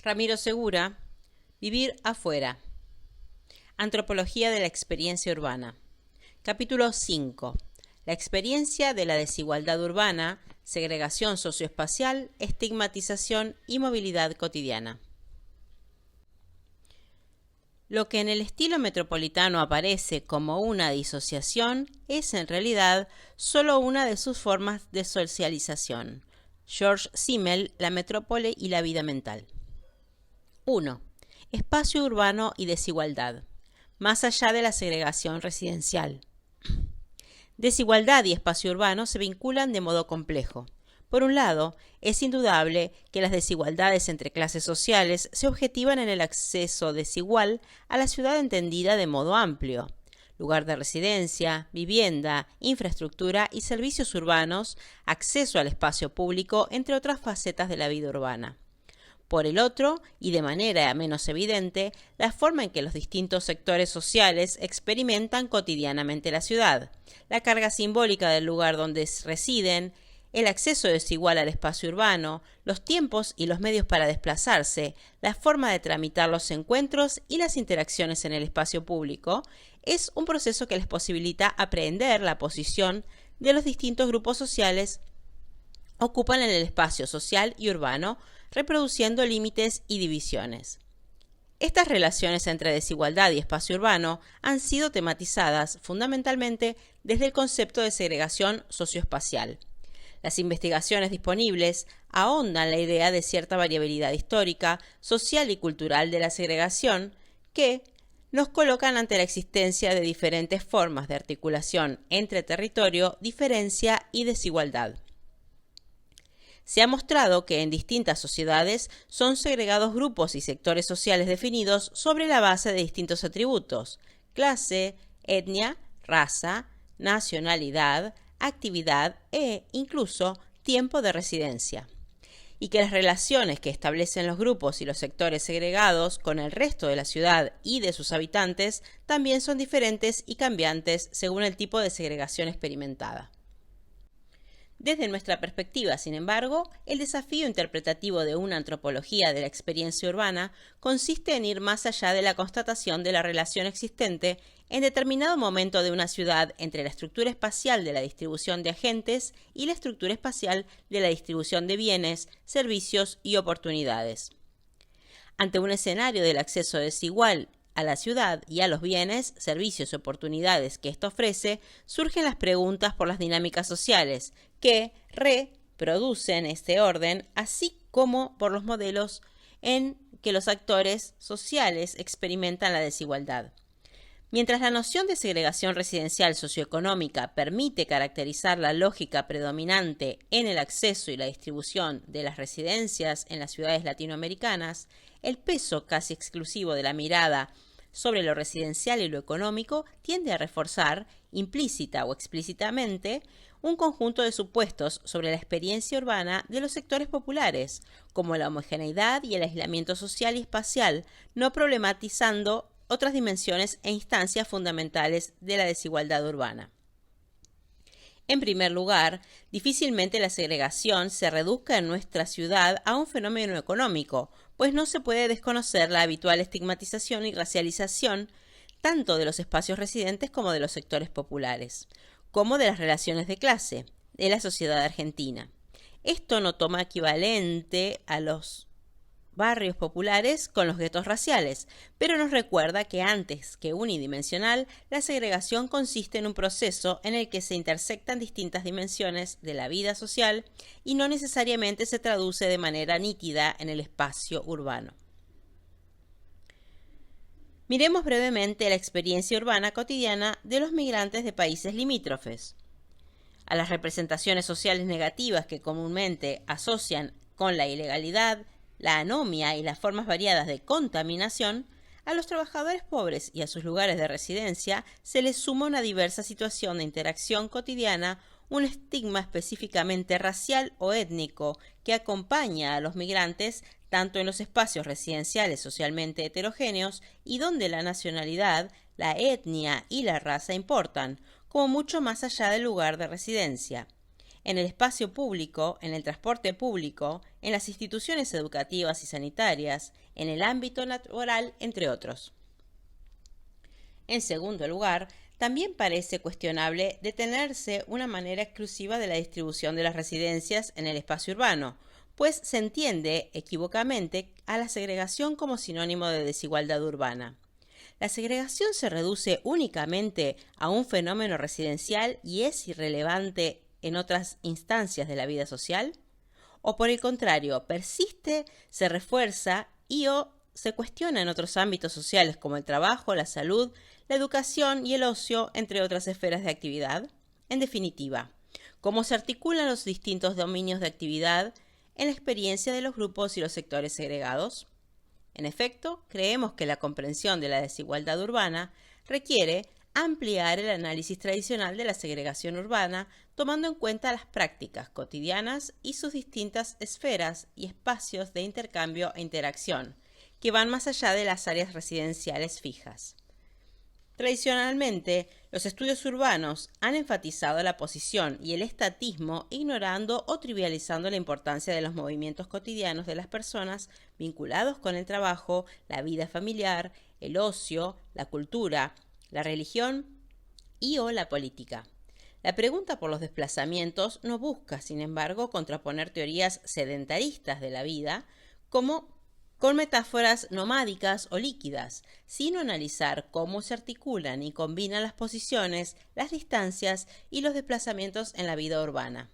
Ramiro Segura, Vivir afuera. Antropología de la experiencia urbana. Capítulo 5. La experiencia de la desigualdad urbana, segregación socioespacial, estigmatización y movilidad cotidiana. Lo que en el estilo metropolitano aparece como una disociación es en realidad solo una de sus formas de socialización. George Simmel, La metrópole y la vida mental. 1. Espacio urbano y desigualdad. Más allá de la segregación residencial. Desigualdad y espacio urbano se vinculan de modo complejo. Por un lado, es indudable que las desigualdades entre clases sociales se objetivan en el acceso desigual a la ciudad entendida de modo amplio. Lugar de residencia, vivienda, infraestructura y servicios urbanos, acceso al espacio público, entre otras facetas de la vida urbana. Por el otro, y de manera menos evidente, la forma en que los distintos sectores sociales experimentan cotidianamente la ciudad, la carga simbólica del lugar donde residen, el acceso desigual al espacio urbano, los tiempos y los medios para desplazarse, la forma de tramitar los encuentros y las interacciones en el espacio público, es un proceso que les posibilita aprehender la posición de los distintos grupos sociales ocupan en el espacio social y urbano, reproduciendo límites y divisiones. Estas relaciones entre desigualdad y espacio urbano han sido tematizadas fundamentalmente desde el concepto de segregación socioespacial. Las investigaciones disponibles ahondan la idea de cierta variabilidad histórica, social y cultural de la segregación que nos colocan ante la existencia de diferentes formas de articulación entre territorio, diferencia y desigualdad. Se ha mostrado que en distintas sociedades son segregados grupos y sectores sociales definidos sobre la base de distintos atributos: clase, etnia, raza, nacionalidad, actividad e, incluso, tiempo de residencia. Y que las relaciones que establecen los grupos y los sectores segregados con el resto de la ciudad y de sus habitantes también son diferentes y cambiantes según el tipo de segregación experimentada. Desde nuestra perspectiva, sin embargo, el desafío interpretativo de una antropología de la experiencia urbana consiste en ir más allá de la constatación de la relación existente en determinado momento de una ciudad entre la estructura espacial de la distribución de agentes y la estructura espacial de la distribución de bienes, servicios y oportunidades. Ante un escenario del acceso desigual a la ciudad y a los bienes, servicios y oportunidades que ésta ofrece, surgen las preguntas por las dinámicas sociales que reproducen este orden, así como por los modelos en que los actores sociales experimentan la desigualdad. Mientras la noción de segregación residencial socioeconómica permite caracterizar la lógica predominante en el acceso y la distribución de las residencias en las ciudades latinoamericanas, el peso casi exclusivo de la mirada sobre lo residencial y lo económico tiende a reforzar, implícita o explícitamente, un conjunto de supuestos sobre la experiencia urbana de los sectores populares, como la homogeneidad y el aislamiento social y espacial, no problematizando otras dimensiones e instancias fundamentales de la desigualdad urbana. En primer lugar, difícilmente la segregación se reduzca en nuestra ciudad a un fenómeno económico, pues no se puede desconocer la habitual estigmatización y racialización tanto de los espacios residentes como de los sectores populares, como de las relaciones de clase de la sociedad argentina. Esto no toma equivalente a los barrios populares con los guetos raciales, pero nos recuerda que antes que unidimensional, la segregación consiste en un proceso en el que se intersectan distintas dimensiones de la vida social y no necesariamente se traduce de manera nítida en el espacio urbano. Miremos brevemente la experiencia urbana cotidiana de los migrantes de países limítrofes. A las representaciones sociales negativas que comúnmente asocian con la ilegalidad, la anomia y las formas variadas de contaminación, a los trabajadores pobres y a sus lugares de residencia se les suma una diversa situación de interacción cotidiana, un estigma específicamente racial o étnico que acompaña a los migrantes tanto en los espacios residenciales socialmente heterogéneos y donde la nacionalidad, la etnia y la raza importan, como mucho más allá del lugar de residencia. en el espacio público, en el transporte público, en las instituciones educativas y sanitarias, en el ámbito laboral, entre otros. En segundo lugar, también parece cuestionable detenerse una manera exclusiva de la distribución de las residencias en el espacio urbano, pues se entiende equívocamente a la segregación como sinónimo de desigualdad urbana. ¿La segregación se reduce únicamente a un fenómeno residencial y es irrelevante en otras instancias de la vida social? ¿O por el contrario, persiste, se refuerza y o se cuestiona en otros ámbitos sociales como el trabajo, la salud, la educación y el ocio, entre otras esferas de actividad? En definitiva, ¿cómo se articulan los distintos dominios de actividad en la experiencia de los grupos y los sectores segregados? En efecto, creemos que la comprensión de la desigualdad urbana requiere ampliar el análisis tradicional de la segregación urbana, tomando en cuenta las prácticas cotidianas y sus distintas esferas y espacios de intercambio e interacción, que van más allá de las áreas residenciales fijas. Tradicionalmente, los estudios urbanos han enfatizado la posición y el estatismo, ignorando o trivializando la importancia de los movimientos cotidianos de las personas vinculados con el trabajo, la vida familiar, el ocio, la cultura, la religión y o la política. La pregunta por los desplazamientos no busca, sin embargo, contraponer teorías sedentaristas de la vida como con metáforas nomádicas o líquidas, sino analizar cómo se articulan y combinan las posiciones, las distancias y los desplazamientos en la vida urbana,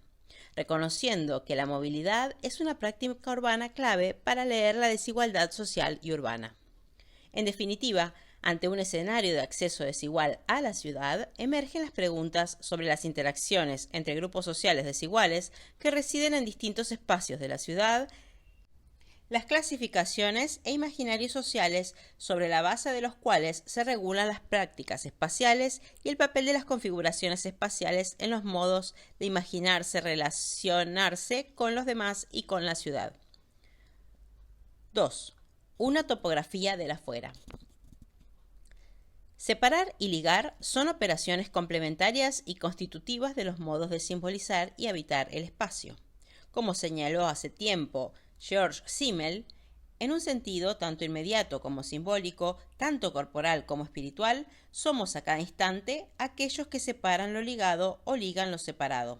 reconociendo que la movilidad es una práctica urbana clave para leer la desigualdad social y urbana. En definitiva, ante un escenario de acceso desigual a la ciudad, emergen las preguntas sobre las interacciones entre grupos sociales desiguales que residen en distintos espacios de la ciudad, las clasificaciones e imaginarios sociales sobre la base de los cuales se regulan las prácticas espaciales y el papel de las configuraciones espaciales en los modos de imaginarse, relacionarse con los demás y con la ciudad. 2. Una topografía del afuera. Separar y ligar son operaciones complementarias y constitutivas de los modos de simbolizar y habitar el espacio. Como señaló hace tiempo George Simmel, en un sentido tanto inmediato como simbólico, tanto corporal como espiritual, somos a cada instante aquellos que separan lo ligado o ligan lo separado.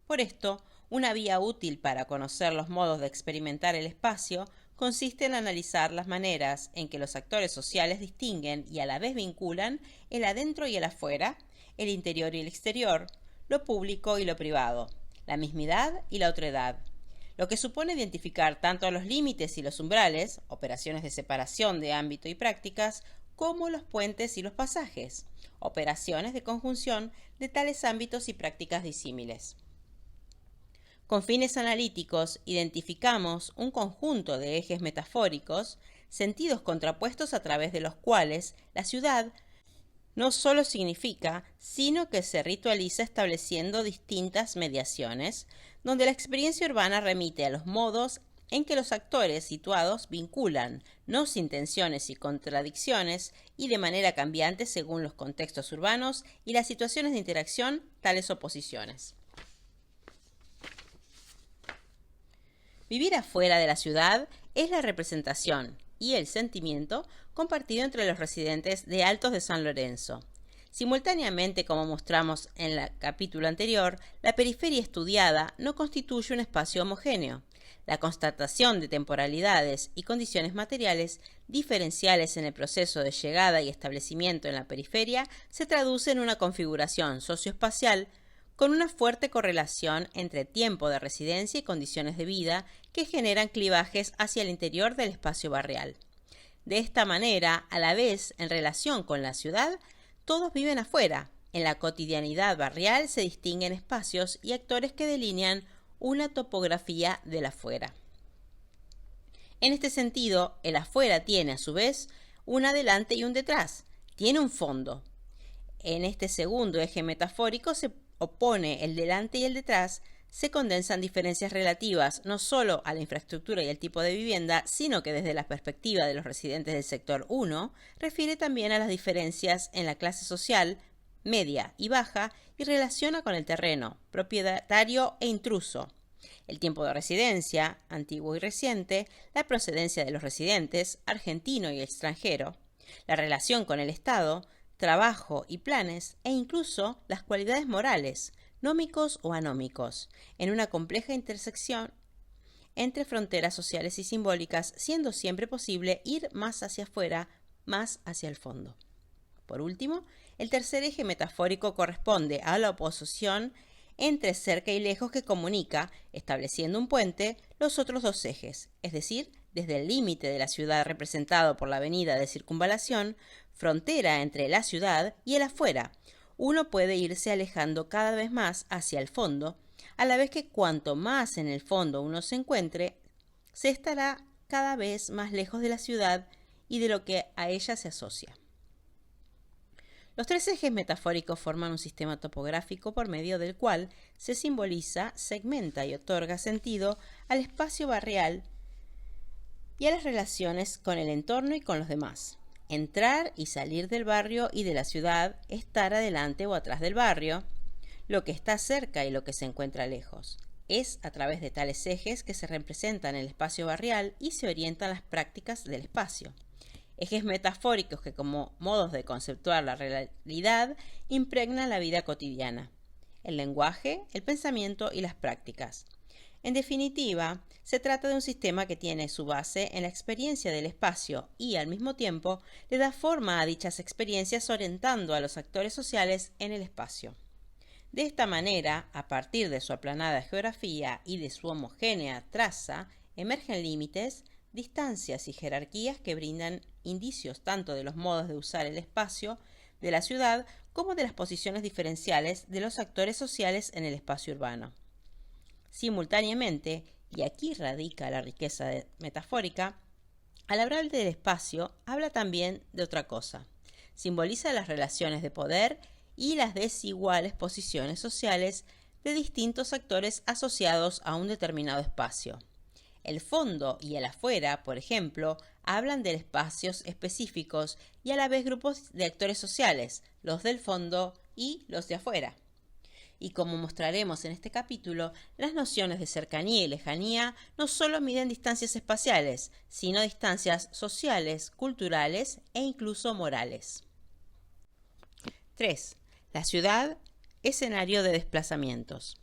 Por esto, una vía útil para conocer los modos de experimentar el espacio consiste en analizar las maneras en que los actores sociales distinguen y a la vez vinculan el adentro y el afuera, el interior y el exterior, lo público y lo privado, la mismidad y la otredad, lo que supone identificar tanto los límites y los umbrales, operaciones de separación de ámbito y prácticas, como los puentes y los pasajes, operaciones de conjunción de tales ámbitos y prácticas disímiles. Con fines analíticos, identificamos un conjunto de ejes metafóricos, sentidos contrapuestos a través de los cuales la ciudad no solo significa, sino que se ritualiza estableciendo distintas mediaciones, donde la experiencia urbana remite a los modos en que los actores situados vinculan, no sin tensiones y contradicciones, y de manera cambiante según los contextos urbanos y las situaciones de interacción, tales oposiciones. Vivir afuera de la ciudad es la representación y el sentimiento compartido entre los residentes de Altos de San Lorenzo. Simultáneamente, como mostramos en el capítulo anterior, la periferia estudiada no constituye un espacio homogéneo. La constatación de temporalidades y condiciones materiales diferenciales en el proceso de llegada y establecimiento en la periferia se traduce en una configuración socioespacial con una fuerte correlación entre tiempo de residencia y condiciones de vida que generan clivajes hacia el interior del espacio barrial. De esta manera, a la vez, en relación con la ciudad, todos viven afuera. En la cotidianidad barrial se distinguen espacios y actores que delinean una topografía del afuera. En este sentido, el afuera tiene, a su vez, un adelante y un detrás. Tiene un fondo. En este segundo eje metafórico se opone el delante y el detrás, se condensan diferencias relativas no solo a la infraestructura y el tipo de vivienda, sino que desde la perspectiva de los residentes del sector 1, refiere también a las diferencias en la clase social media y baja y relaciona con el terreno, propietario e intruso, el tiempo de residencia, antiguo y reciente, la procedencia de los residentes, argentino y extranjero, la relación con el Estado, trabajo y planes, e incluso las cualidades morales, nómicos o anómicos, en una compleja intersección entre fronteras sociales y simbólicas, siendo siempre posible ir más hacia afuera, más hacia el fondo. Por último, el tercer eje metafórico corresponde a la oposición entre cerca y lejos que comunica, estableciendo un puente, los otros dos ejes, es decir, desde el límite de la ciudad representado por la avenida de Circunvalación, frontera entre la ciudad y el afuera. Uno puede irse alejando cada vez más hacia el fondo, a la vez que cuanto más en el fondo uno se encuentre, se estará cada vez más lejos de la ciudad y de lo que a ella se asocia. Los tres ejes metafóricos forman un sistema topográfico por medio del cual se simboliza, segmenta y otorga sentido al espacio barrial y a las relaciones con el entorno y con los demás. Entrar y salir del barrio y de la ciudad, estar adelante o atrás del barrio, lo que está cerca y lo que se encuentra lejos. Es a través de tales ejes que se representan el espacio barrial y se orientan las prácticas del espacio. Ejes metafóricos que, como modos de conceptuar la realidad, impregnan la vida cotidiana, el lenguaje, el pensamiento y las prácticas. En definitiva, se trata de un sistema que tiene su base en la experiencia del espacio y, al mismo tiempo, le da forma a dichas experiencias orientando a los actores sociales en el espacio. De esta manera, a partir de su aplanada geografía y de su homogénea traza, emergen límites, distancias y jerarquías que brindan indicios tanto de los modos de usar el espacio de la ciudad como de las posiciones diferenciales de los actores sociales en el espacio urbano. Simultáneamente, y aquí radica la riqueza metafórica, al hablar del espacio habla también de otra cosa. Simboliza las relaciones de poder y las desiguales posiciones sociales de distintos actores asociados a un determinado espacio. El fondo y el afuera, por ejemplo, hablan de espacios específicos y a la vez grupos de actores sociales, los del fondo y los de afuera. Y como mostraremos en este capítulo, las nociones de cercanía y lejanía no solo miden distancias espaciales, sino distancias sociales, culturales e incluso morales. 3. La ciudad, escenario de desplazamientos.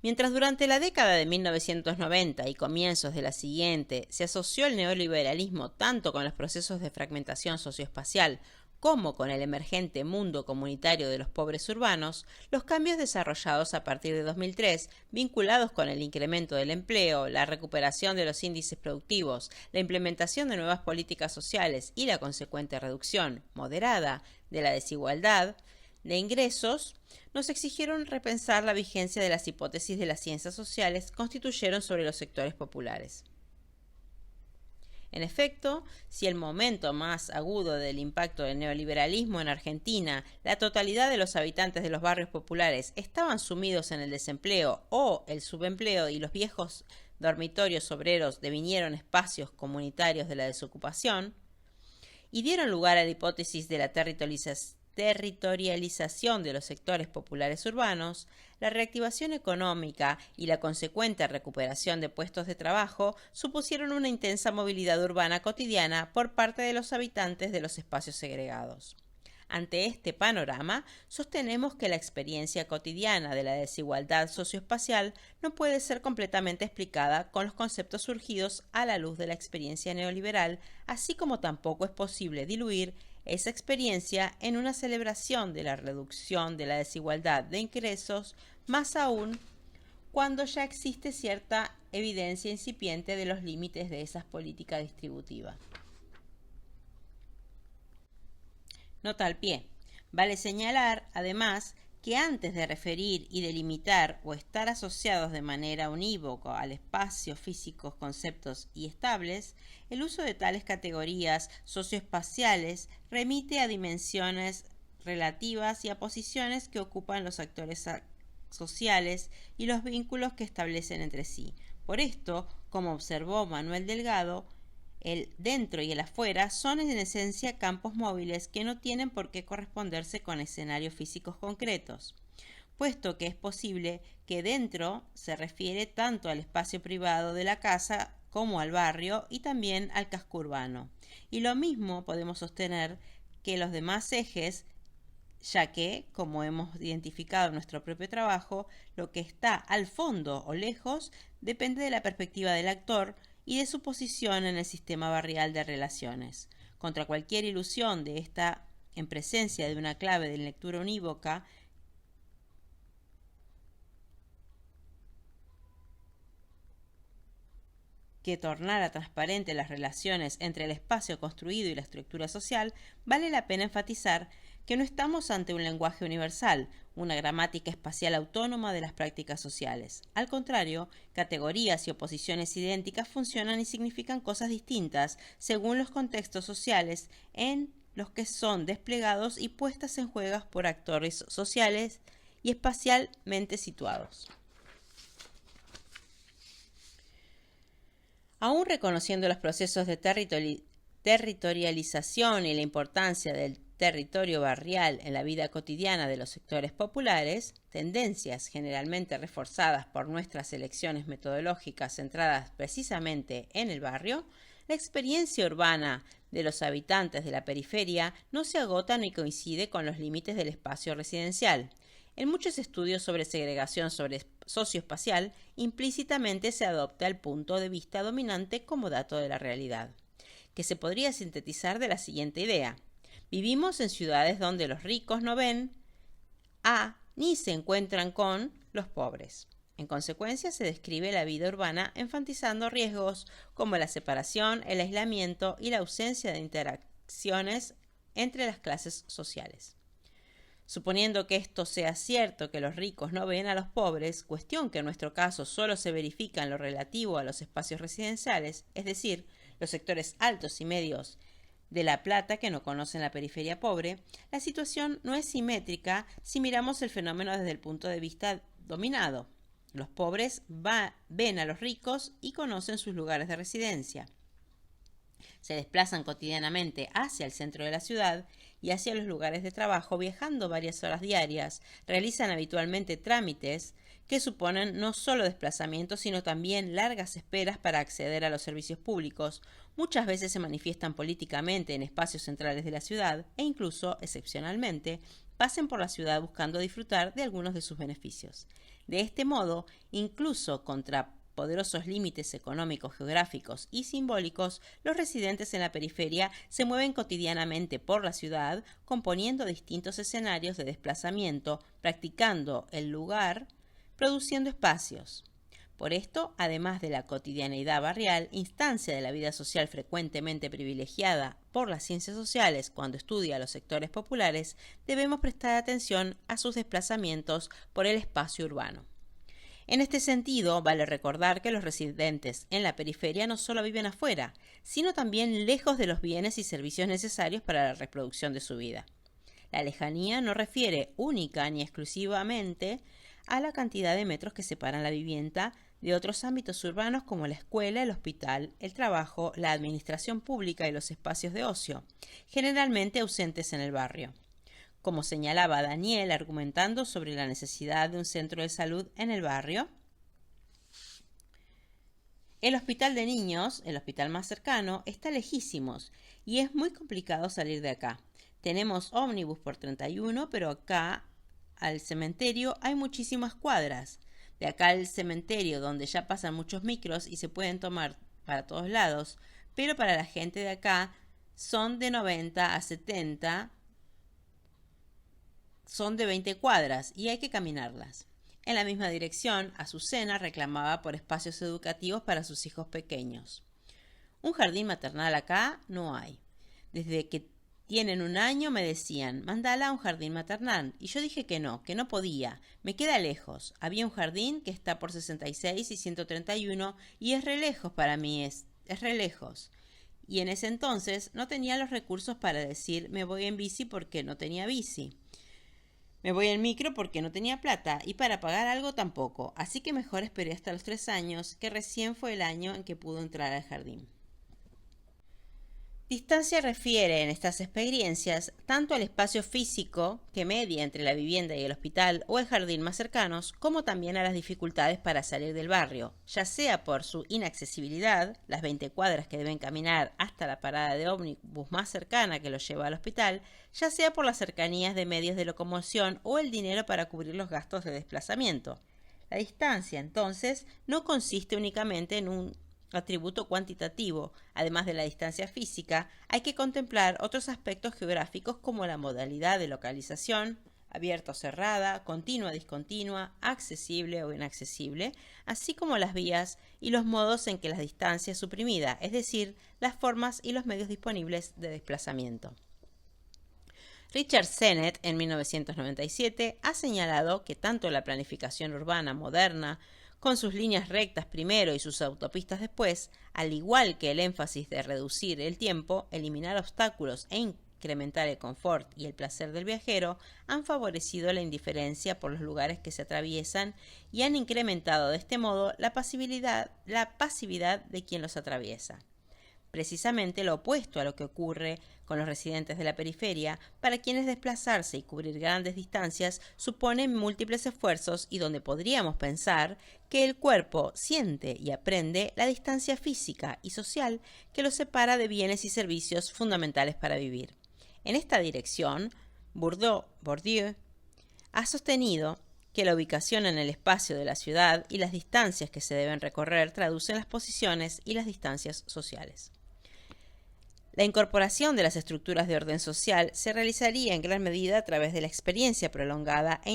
Mientras durante la década de 1990 y comienzos de la siguiente se asoció el neoliberalismo tanto con los procesos de fragmentación socioespacial como con el emergente mundo comunitario de los pobres urbanos, los cambios desarrollados a partir de 2003, vinculados con el incremento del empleo, la recuperación de los índices productivos, la implementación de nuevas políticas sociales y la consecuente reducción moderada de la desigualdad de ingresos, nos exigieron repensar la vigencia de las hipótesis de las ciencias sociales constituyeron sobre los sectores populares. En efecto, si el momento más agudo del impacto del neoliberalismo en Argentina, la totalidad de los habitantes de los barrios populares estaban sumidos en el desempleo o el subempleo y los viejos dormitorios obreros devinieron espacios comunitarios de la desocupación, y dieron lugar a la hipótesis de la territorialización de los sectores populares urbanos, la reactivación económica y la consecuente recuperación de puestos de trabajo supusieron una intensa movilidad urbana cotidiana por parte de los habitantes de los espacios segregados. Ante este panorama, sostenemos que la experiencia cotidiana de la desigualdad socioespacial no puede ser completamente explicada con los conceptos surgidos a la luz de la experiencia neoliberal, así como tampoco es posible diluir esa experiencia en una celebración de la reducción de la desigualdad de ingresos, más aún cuando ya existe cierta evidencia incipiente de los límites de esa política distributiva. Nota al pie. Vale señalar, además, que antes de referir y delimitar o estar asociados de manera unívoca al espacio físicos, conceptos y estables, el uso de tales categorías socioespaciales remite a dimensiones relativas y a posiciones que ocupan los actores sociales y los vínculos que establecen entre sí. Por esto, como observó Manuel Delgado, El dentro y el afuera son en esencia campos móviles que no tienen por qué corresponderse con escenarios físicos concretos, puesto que es posible que dentro se refiere tanto al espacio privado de la casa como al barrio y también al casco urbano. Y lo mismo podemos sostener que los demás ejes, ya que, como hemos identificado en nuestro propio trabajo, lo que está al fondo o lejos depende de la perspectiva del actor y de su posición en el sistema barrial de relaciones. Contra cualquier ilusión de esta en presencia de una clave de lectura unívoca, que tornara transparente las relaciones entre el espacio construido y la estructura social, vale la pena enfatizar que no estamos ante un lenguaje universal, una gramática espacial autónoma de las prácticas sociales. Al contrario, categorías y oposiciones idénticas funcionan y significan cosas distintas según los contextos sociales en los que son desplegados y puestas en juego por actores sociales y espacialmente situados. Aún reconociendo los procesos de territorialización y la importancia del territorio barrial en la vida cotidiana de los sectores populares, tendencias generalmente reforzadas por nuestras elecciones metodológicas centradas precisamente en el barrio, la experiencia urbana de los habitantes de la periferia no se agota ni coincide con los límites del espacio residencial. En muchos estudios sobre segregación socioespacial, implícitamente se adopta el punto de vista dominante como dato de la realidad, que se podría sintetizar de la siguiente idea. Vivimos en ciudades donde los ricos no ven a ni se encuentran con los pobres. En consecuencia, se describe la vida urbana enfatizando riesgos como la separación, el aislamiento y la ausencia de interacciones entre las clases sociales. Suponiendo que esto sea cierto, que los ricos no ven a los pobres, cuestión que en nuestro caso solo se verifica en lo relativo a los espacios residenciales, es decir, los sectores altos y medios de La Plata que no conocen la periferia pobre, la situación no es simétrica si miramos el fenómeno desde el punto de vista dominado. Los pobres ven a los ricos y conocen sus lugares de residencia. Se desplazan cotidianamente hacia el centro de la ciudad y hacia los lugares de trabajo viajando varias horas diarias, realizan habitualmente trámites que suponen no solo desplazamientos sino también largas esperas para acceder a los servicios públicos, muchas veces se manifiestan políticamente en espacios centrales de la ciudad e incluso, excepcionalmente, pasen por la ciudad buscando disfrutar de algunos de sus beneficios. De este modo, incluso contra poderosos límites económicos, geográficos y simbólicos, los residentes en la periferia se mueven cotidianamente por la ciudad, componiendo distintos escenarios de desplazamiento, practicando el lugar, produciendo espacios. Por esto, además de la cotidianeidad barrial, instancia de la vida social frecuentemente privilegiada por las ciencias sociales cuando estudia a los sectores populares, debemos prestar atención a sus desplazamientos por el espacio urbano. En este sentido, vale recordar que los residentes en la periferia no solo viven afuera, sino también lejos de los bienes y servicios necesarios para la reproducción de su vida. La lejanía no refiere única ni exclusivamente a la cantidad de metros que separan la vivienda de otros ámbitos urbanos como la escuela, el hospital, el trabajo, la administración pública y los espacios de ocio, generalmente ausentes en el barrio. Como señalaba Daniel argumentando sobre la necesidad de un centro de salud en el barrio, el hospital de niños, el hospital más cercano, está lejísimos y es muy complicado salir de acá. Tenemos ómnibus por 31, pero acá al cementerio hay muchísimas cuadras. De acá al cementerio, donde ya pasan muchos micros y se pueden tomar para todos lados, pero para la gente de acá son de 90 a 70, son de 20 cuadras y hay que caminarlas. En la misma dirección, Azucena reclamaba por espacios educativos para sus hijos pequeños. Un jardín maternal acá no hay. Desde que tienen un año me decían, mandala a un jardín maternal. Y yo dije que no podía. Me queda lejos. Había un jardín que está por 66 y 131 y es re lejos para mí, es re lejos. Y en ese entonces no tenía los recursos para decir me voy en bici porque no tenía bici. Me voy en micro porque no tenía plata y para pagar algo tampoco, así que mejor esperé hasta los 3 años, que recién fue el año en que pudo entrar al jardín. Distancia refiere en estas experiencias tanto al espacio físico que media entre la vivienda y el hospital o el jardín más cercanos, como también a las dificultades para salir del barrio, ya sea por su inaccesibilidad, las 20 cuadras que deben caminar hasta la parada de ómnibus más cercana que los lleva al hospital, ya sea por las cercanías de medios de locomoción o el dinero para cubrir los gastos de desplazamiento. La distancia, entonces, no consiste únicamente en un atributo cuantitativo. Además de la distancia física, hay que contemplar otros aspectos geográficos como la modalidad de localización, abierta o cerrada, continua o discontinua, accesible o inaccesible, así como las vías y los modos en que la distancia es suprimida, es decir, las formas y los medios disponibles de desplazamiento. Richard Sennett, en 1997, ha señalado que tanto la planificación urbana moderna, con sus líneas rectas primero y sus autopistas después, al igual que el énfasis de reducir el tiempo, eliminar obstáculos e incrementar el confort y el placer del viajero, han favorecido la indiferencia por los lugares que se atraviesan y han incrementado de este modo la pasividad de quien los atraviesa. Precisamente lo opuesto a lo que ocurre con los residentes de la periferia, para quienes desplazarse y cubrir grandes distancias supone múltiples esfuerzos y donde podríamos pensar que el cuerpo siente y aprende la distancia física y social que los separa de bienes y servicios fundamentales para vivir. En esta dirección, Bourdieu ha sostenido que la ubicación en el espacio de la ciudad y las distancias que se deben recorrer traducen las posiciones y las distancias sociales. La incorporación de las estructuras de orden social se realizaría en gran medida a través de la experiencia prolongada e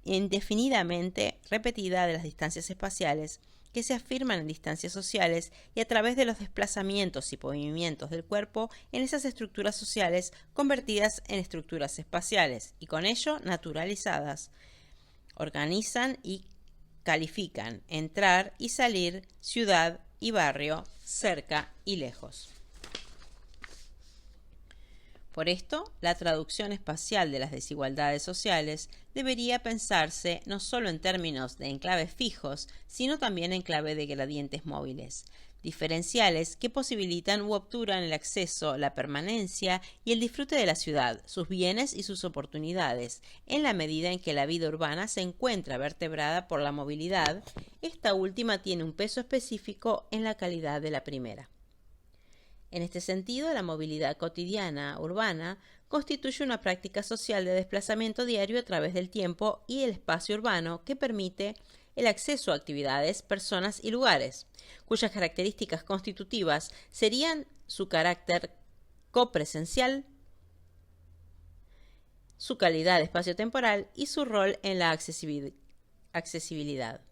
indefinidamente repetida de las distancias espaciales que se afirman en distancias sociales y a través de los desplazamientos y movimientos del cuerpo en esas estructuras sociales convertidas en estructuras espaciales y con ello naturalizadas. Organizan y califican entrar y salir, ciudad y barrio, cerca y lejos. Por esto, la traducción espacial de las desigualdades sociales debería pensarse no solo en términos de enclaves fijos, sino también en clave de gradientes móviles, diferenciales que posibilitan u obturan el acceso, la permanencia y el disfrute de la ciudad, sus bienes y sus oportunidades, en la medida en que la vida urbana se encuentra vertebrada por la movilidad. Esta última tiene un peso específico en la calidad de la primera. En este sentido, la movilidad cotidiana urbana constituye una práctica social de desplazamiento diario a través del tiempo y el espacio urbano que permite el acceso a actividades, personas y lugares, cuyas características constitutivas serían su carácter copresencial, su calidad espaciotemporal y su rol en la accesibilidad.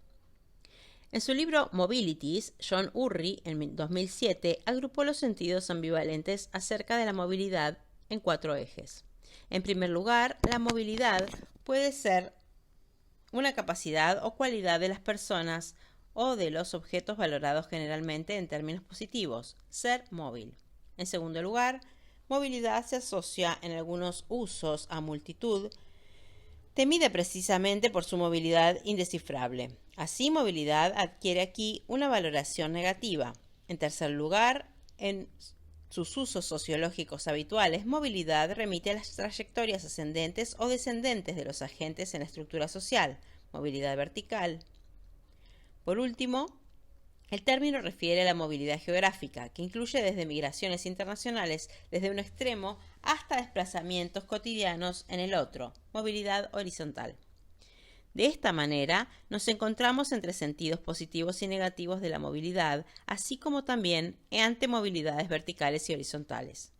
En su libro Mobilities, John Urry, en 2007, agrupó los sentidos ambivalentes acerca de la movilidad en 4 ejes. En primer lugar, la movilidad puede ser una capacidad o cualidad de las personas o de los objetos valorados generalmente en términos positivos, ser móvil. En segundo lugar, movilidad se asocia en algunos usos a multitud, temida precisamente por su movilidad indescifrable. Así, movilidad adquiere aquí una valoración negativa. En tercer lugar, en sus usos sociológicos habituales, movilidad remite a las trayectorias ascendentes o descendentes de los agentes en la estructura social, movilidad vertical. Por último, el término refiere a la movilidad geográfica, que incluye desde migraciones internacionales desde un extremo hasta desplazamientos cotidianos en el otro, movilidad horizontal. De esta manera, nos encontramos entre sentidos positivos y negativos de la movilidad, así como también ante movilidades verticales y horizontales.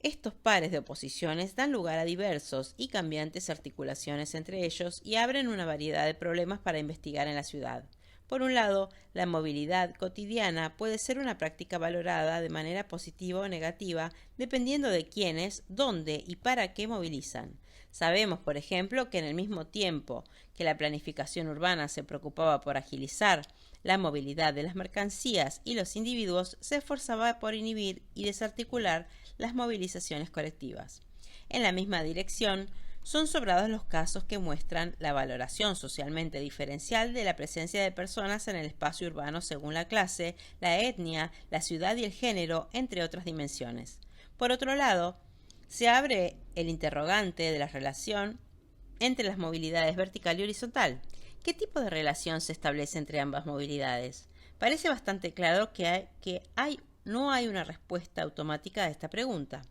Estos pares de oposiciones dan lugar a diversos y cambiantes articulaciones entre ellos y abren una variedad de problemas para investigar en la ciudad. Por un lado, la movilidad cotidiana puede ser una práctica valorada de manera positiva o negativa dependiendo de quiénes, dónde y para qué movilizan. Sabemos, por ejemplo, que en el mismo tiempo que la planificación urbana se preocupaba por agilizar la movilidad de las mercancías y los individuos, se esforzaba por inhibir y desarticular las movilizaciones colectivas. En la misma dirección, son sobrados los casos que muestran la valoración socialmente diferencial de la presencia de personas en el espacio urbano según la clase, la etnia, la ciudad y el género, entre otras dimensiones. Por otro lado, se abre el interrogante de la relación entre las movilidades vertical y horizontal. ¿Qué tipo de relación se establece entre ambas movilidades? Parece bastante claro que no hay una respuesta automática a esta pregunta.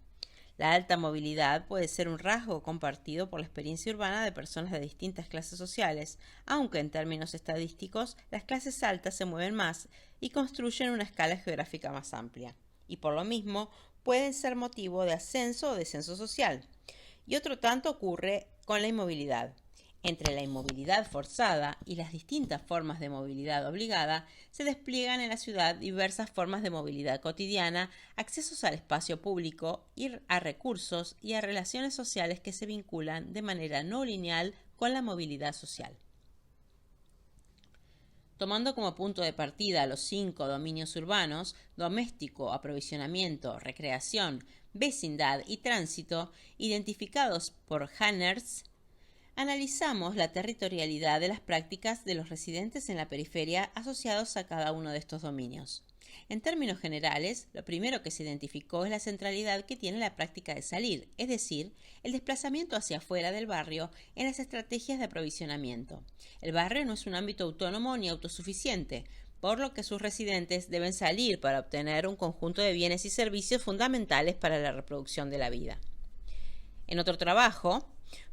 La alta movilidad puede ser un rasgo compartido por la experiencia urbana de personas de distintas clases sociales, aunque en términos estadísticos las clases altas se mueven más y construyen una escala geográfica más amplia, y por lo mismo pueden ser motivo de ascenso o descenso social. Y otro tanto ocurre con la inmovilidad. Entre la inmovilidad forzada y las distintas formas de movilidad obligada, se despliegan en la ciudad diversas formas de movilidad cotidiana, accesos al espacio público, a recursos y a relaciones sociales que se vinculan de manera no lineal con la movilidad social. Tomando como punto de partida los 5 dominios urbanos, doméstico, aprovisionamiento, recreación, vecindad y tránsito, identificados por Hanners, analizamos la territorialidad de las prácticas de los residentes en la periferia asociados a cada uno de estos dominios. En términos generales, lo primero que se identificó es la centralidad que tiene la práctica de salir, es decir, el desplazamiento hacia afuera del barrio en las estrategias de aprovisionamiento. El barrio no es un ámbito autónomo ni autosuficiente, por lo que sus residentes deben salir para obtener un conjunto de bienes y servicios fundamentales para la reproducción de la vida. En otro trabajo,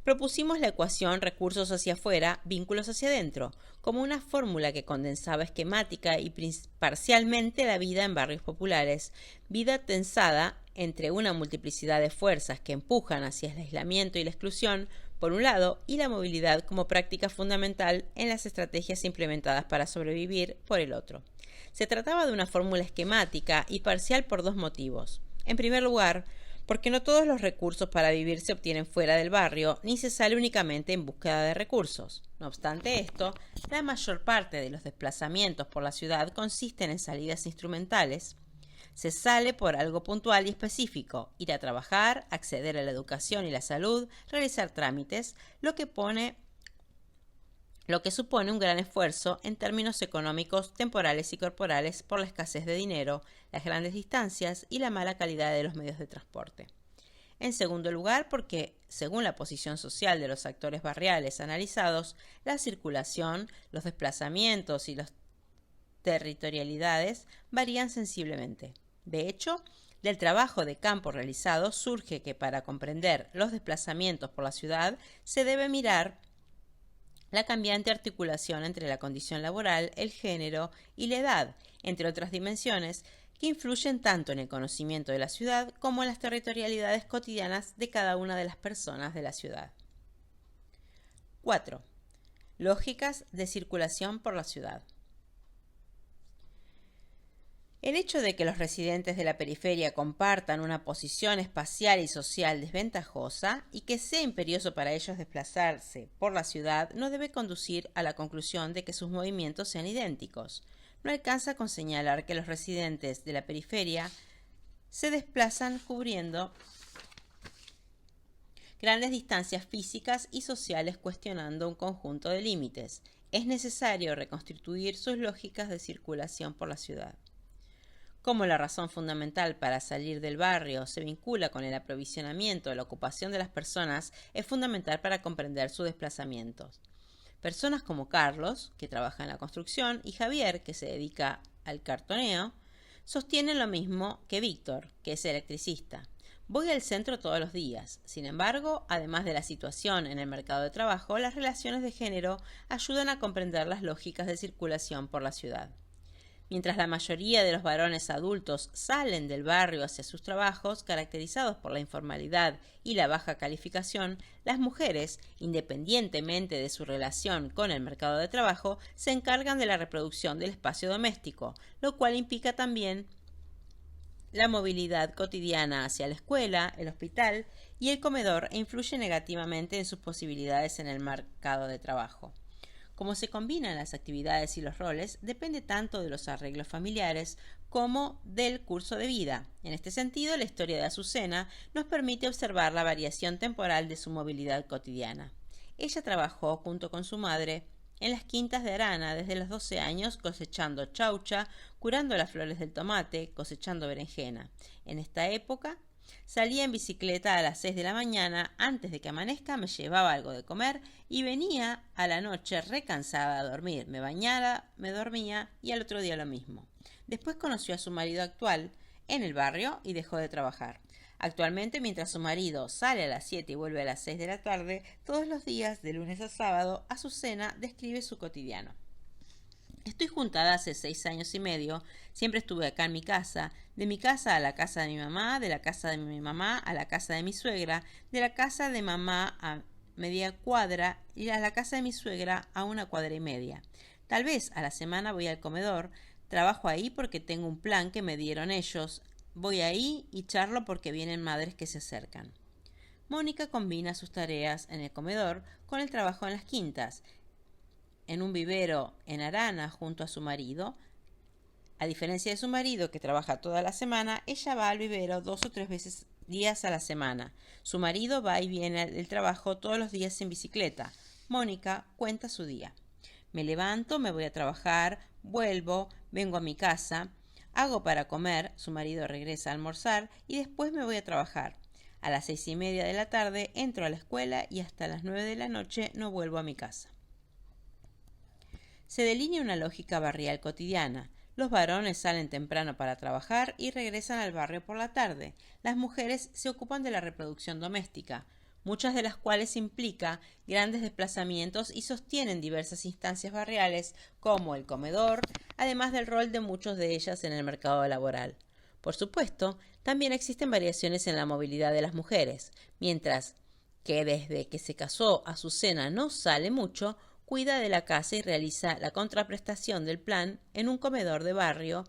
propusimos la ecuación recursos hacia afuera, vínculos hacia adentro, como una fórmula que condensaba esquemática y parcialmente la vida en barrios populares, vida tensada entre una multiplicidad de fuerzas que empujan hacia el aislamiento y la exclusión, por un lado, y la movilidad como práctica fundamental en las estrategias implementadas para sobrevivir, por el otro. Se trataba de una fórmula esquemática y parcial por dos motivos. En primer lugar, porque no todos los recursos para vivir se obtienen fuera del barrio, ni se sale únicamente en búsqueda de recursos. No obstante esto, la mayor parte de los desplazamientos por la ciudad consisten en salidas instrumentales. Se sale por algo puntual y específico, ir a trabajar, acceder a la educación y la salud, realizar trámites, lo que supone un gran esfuerzo en términos económicos, temporales y corporales por la escasez de dinero, las grandes distancias y la mala calidad de los medios de transporte. En segundo lugar, porque, según la posición social de los actores barriales analizados, la circulación, los desplazamientos y las territorialidades varían sensiblemente. De hecho, del trabajo de campo realizado surge que para comprender los desplazamientos por la ciudad se debe mirar la cambiante articulación entre la condición laboral, el género y la edad, entre otras dimensiones, que influyen tanto en el conocimiento de la ciudad como en las territorialidades cotidianas de cada una de las personas de la ciudad. 4. Lógicas de circulación por la ciudad. El hecho de que los residentes de la periferia compartan una posición espacial y social desventajosa y que sea imperioso para ellos desplazarse por la ciudad no debe conducir a la conclusión de que sus movimientos sean idénticos. No alcanza con señalar que los residentes de la periferia se desplazan cubriendo grandes distancias físicas y sociales cuestionando un conjunto de límites. Es necesario reconstituir sus lógicas de circulación por la ciudad. Como la razón fundamental para salir del barrio se vincula con el aprovisionamiento o la ocupación de las personas, es fundamental para comprender sus desplazamientos. Personas como Carlos, que trabaja en la construcción, y Javier, que se dedica al cartoneo, sostienen lo mismo que Víctor, que es electricista. Voy al centro todos los días. Sin embargo, además de la situación en el mercado de trabajo, las relaciones de género ayudan a comprender las lógicas de circulación por la ciudad. Mientras la mayoría de los varones adultos salen del barrio hacia sus trabajos, caracterizados por la informalidad y la baja calificación, las mujeres, independientemente de su relación con el mercado de trabajo, se encargan de la reproducción del espacio doméstico, lo cual implica también la movilidad cotidiana hacia la escuela, el hospital y el comedor e influye negativamente en sus posibilidades en el mercado de trabajo. Cómo se combinan las actividades y los roles depende tanto de los arreglos familiares como del curso de vida. En este sentido, la historia de Azucena nos permite observar la variación temporal de su movilidad cotidiana. Ella trabajó junto con su madre en las quintas de Arana desde los 12 años, cosechando chaucha, curando las flores del tomate, cosechando berenjena. En esta época salía en bicicleta a las 6 de la mañana, antes de que amanezca me llevaba algo de comer y venía a la noche recansada a dormir. Me bañaba, me dormía y al otro día lo mismo. Después conoció a su marido actual en el barrio y dejó de trabajar. Actualmente, mientras su marido sale a las 7 y vuelve a las 6 de la tarde, todos los días, de lunes a sábado, Azucena describe su cotidiano. Estoy juntada hace 6 años y medio, siempre estuve acá en mi casa, de mi casa a la casa de mi mamá, de la casa de mi mamá a la casa de mi suegra, de la casa de mamá a media cuadra y a la casa de mi suegra a 1,5 cuadras. Tal vez a la semana voy al comedor, trabajo ahí porque tengo un plan que me dieron ellos, voy ahí y charlo porque vienen madres que se acercan. Mónica combina sus tareas en el comedor con el trabajo en las quintas, en un vivero en Arana junto a su marido. A diferencia de su marido, que trabaja toda la semana, ella va al vivero 2 o 3 días a la semana. Su marido va y viene del trabajo todos los días en bicicleta. Mónica cuenta su día. Me levanto, me voy a trabajar, vuelvo, vengo a mi casa, hago para comer, su marido regresa a almorzar y después me voy a trabajar. A las 6:30 de la tarde entro a la escuela y hasta las 9 de la noche no vuelvo a mi casa. Se delinea una lógica barrial cotidiana. Los varones salen temprano para trabajar y regresan al barrio por la tarde. Las mujeres se ocupan de la reproducción doméstica, muchas de las cuales implica grandes desplazamientos y sostienen diversas instancias barriales como el comedor, además del rol de muchas de ellas en el mercado laboral. Por supuesto, también existen variaciones en la movilidad de las mujeres, mientras que desde que se casó Azucena no sale mucho, cuida de la casa y realiza la contraprestación del plan en un comedor de barrio.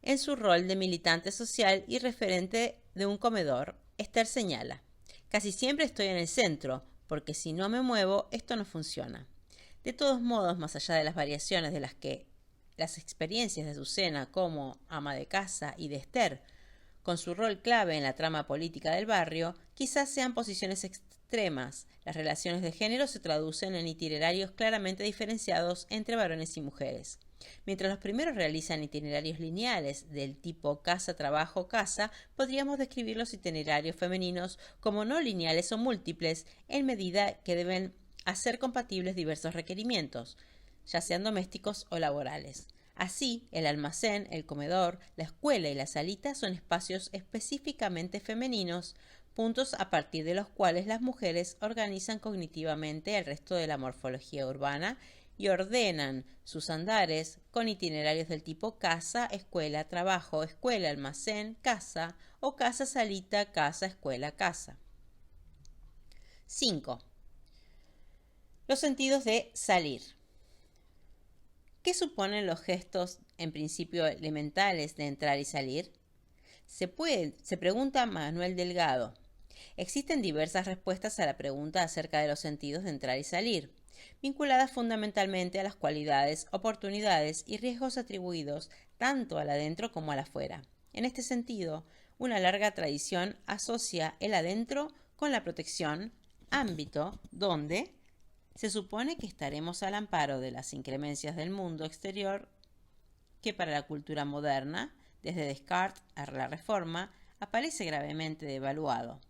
En su rol de militante social y referente de un comedor, Esther señala: casi siempre estoy en el centro, porque si no me muevo, esto no funciona. De todos modos, más allá de las variaciones de las experiencias de Azucena como ama de casa y de Esther, con su rol clave en la trama política del barrio, quizás sean posiciones extremas. Las relaciones de género se traducen en itinerarios claramente diferenciados entre varones y mujeres. Mientras los primeros realizan itinerarios lineales del tipo casa-trabajo-casa, podríamos describir los itinerarios femeninos como no lineales o múltiples, en medida que deben hacer compatibles diversos requerimientos, ya sean domésticos o laborales. Así, el almacén, el comedor, la escuela y la salita son espacios específicamente femeninos, puntos a partir de los cuales las mujeres organizan cognitivamente el resto de la morfología urbana y ordenan sus andares con itinerarios del tipo casa, escuela, trabajo, escuela, almacén, casa o casa, salita, casa, escuela, casa. 5. Los sentidos de salir. ¿Qué suponen los gestos en principio elementales de entrar y salir? Se pregunta Manuel Delgado. Existen diversas respuestas a la pregunta acerca de los sentidos de entrar y salir, vinculadas fundamentalmente a las cualidades, oportunidades y riesgos atribuidos tanto al adentro como al afuera. En este sentido, una larga tradición asocia el adentro con la protección, ámbito donde se supone que estaremos al amparo de las inclemencias del mundo exterior que para la cultura moderna, desde Descartes a la Reforma, aparece gravemente devaluado.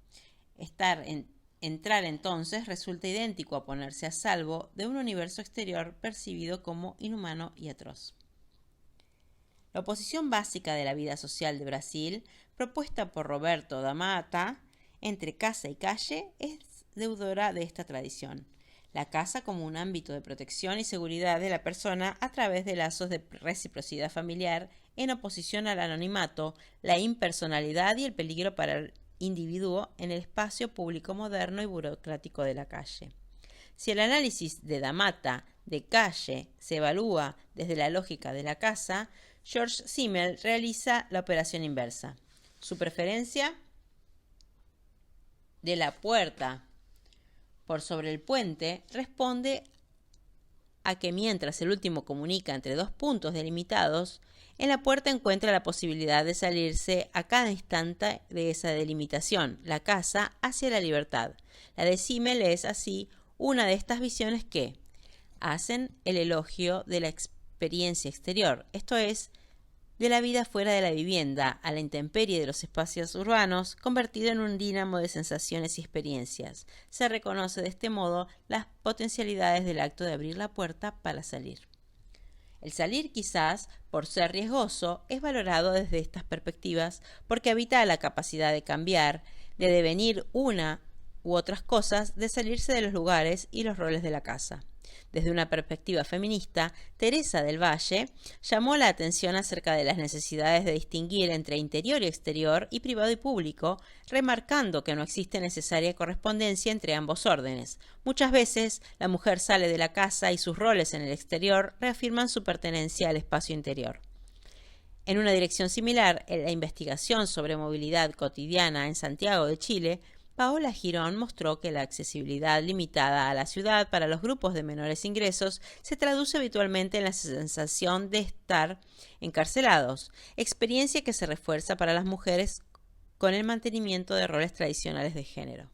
Entrar entonces resulta idéntico a ponerse a salvo de un universo exterior percibido como inhumano y atroz. La oposición básica de la vida social de Brasil, propuesta por Roberto da Mata, entre casa y calle, es deudora de esta tradición. La casa como un ámbito de protección y seguridad de la persona a través de lazos de reciprocidad familiar en oposición al anonimato, la impersonalidad y el peligro para el individuo en el espacio público moderno y burocrático de la calle. Si el análisis de da Mata de calle se evalúa desde la lógica de la casa, George Simmel realiza la operación inversa. Su preferencia de la puerta por sobre el puente responde a que mientras el último comunica entre dos puntos delimitados, en la puerta encuentra la posibilidad de salirse a cada instante de esa delimitación, la casa hacia la libertad. La de Simmel es así una de estas visiones que hacen el elogio de la experiencia exterior, esto es, de la vida fuera de la vivienda, a la intemperie de los espacios urbanos, convertido en un dínamo de sensaciones y experiencias. Se reconoce de este modo las potencialidades del acto de abrir la puerta para salir. El salir, quizás, por ser riesgoso, es valorado desde estas perspectivas porque habita la capacidad de cambiar, de devenir una u otras cosas, de salirse de los lugares y los roles de la casa. Desde una perspectiva feminista, Teresa del Valle llamó la atención acerca de las necesidades de distinguir entre interior y exterior y privado y público, remarcando que no existe necesaria correspondencia entre ambos órdenes. Muchas veces la mujer sale de la casa y sus roles en el exterior reafirman su pertenencia al espacio interior. En una dirección similar, en la investigación sobre movilidad cotidiana en Santiago de Chile, Paola Girón mostró que la accesibilidad limitada a la ciudad para los grupos de menores ingresos se traduce habitualmente en la sensación de estar encarcelados, experiencia que se refuerza para las mujeres con el mantenimiento de roles tradicionales de género.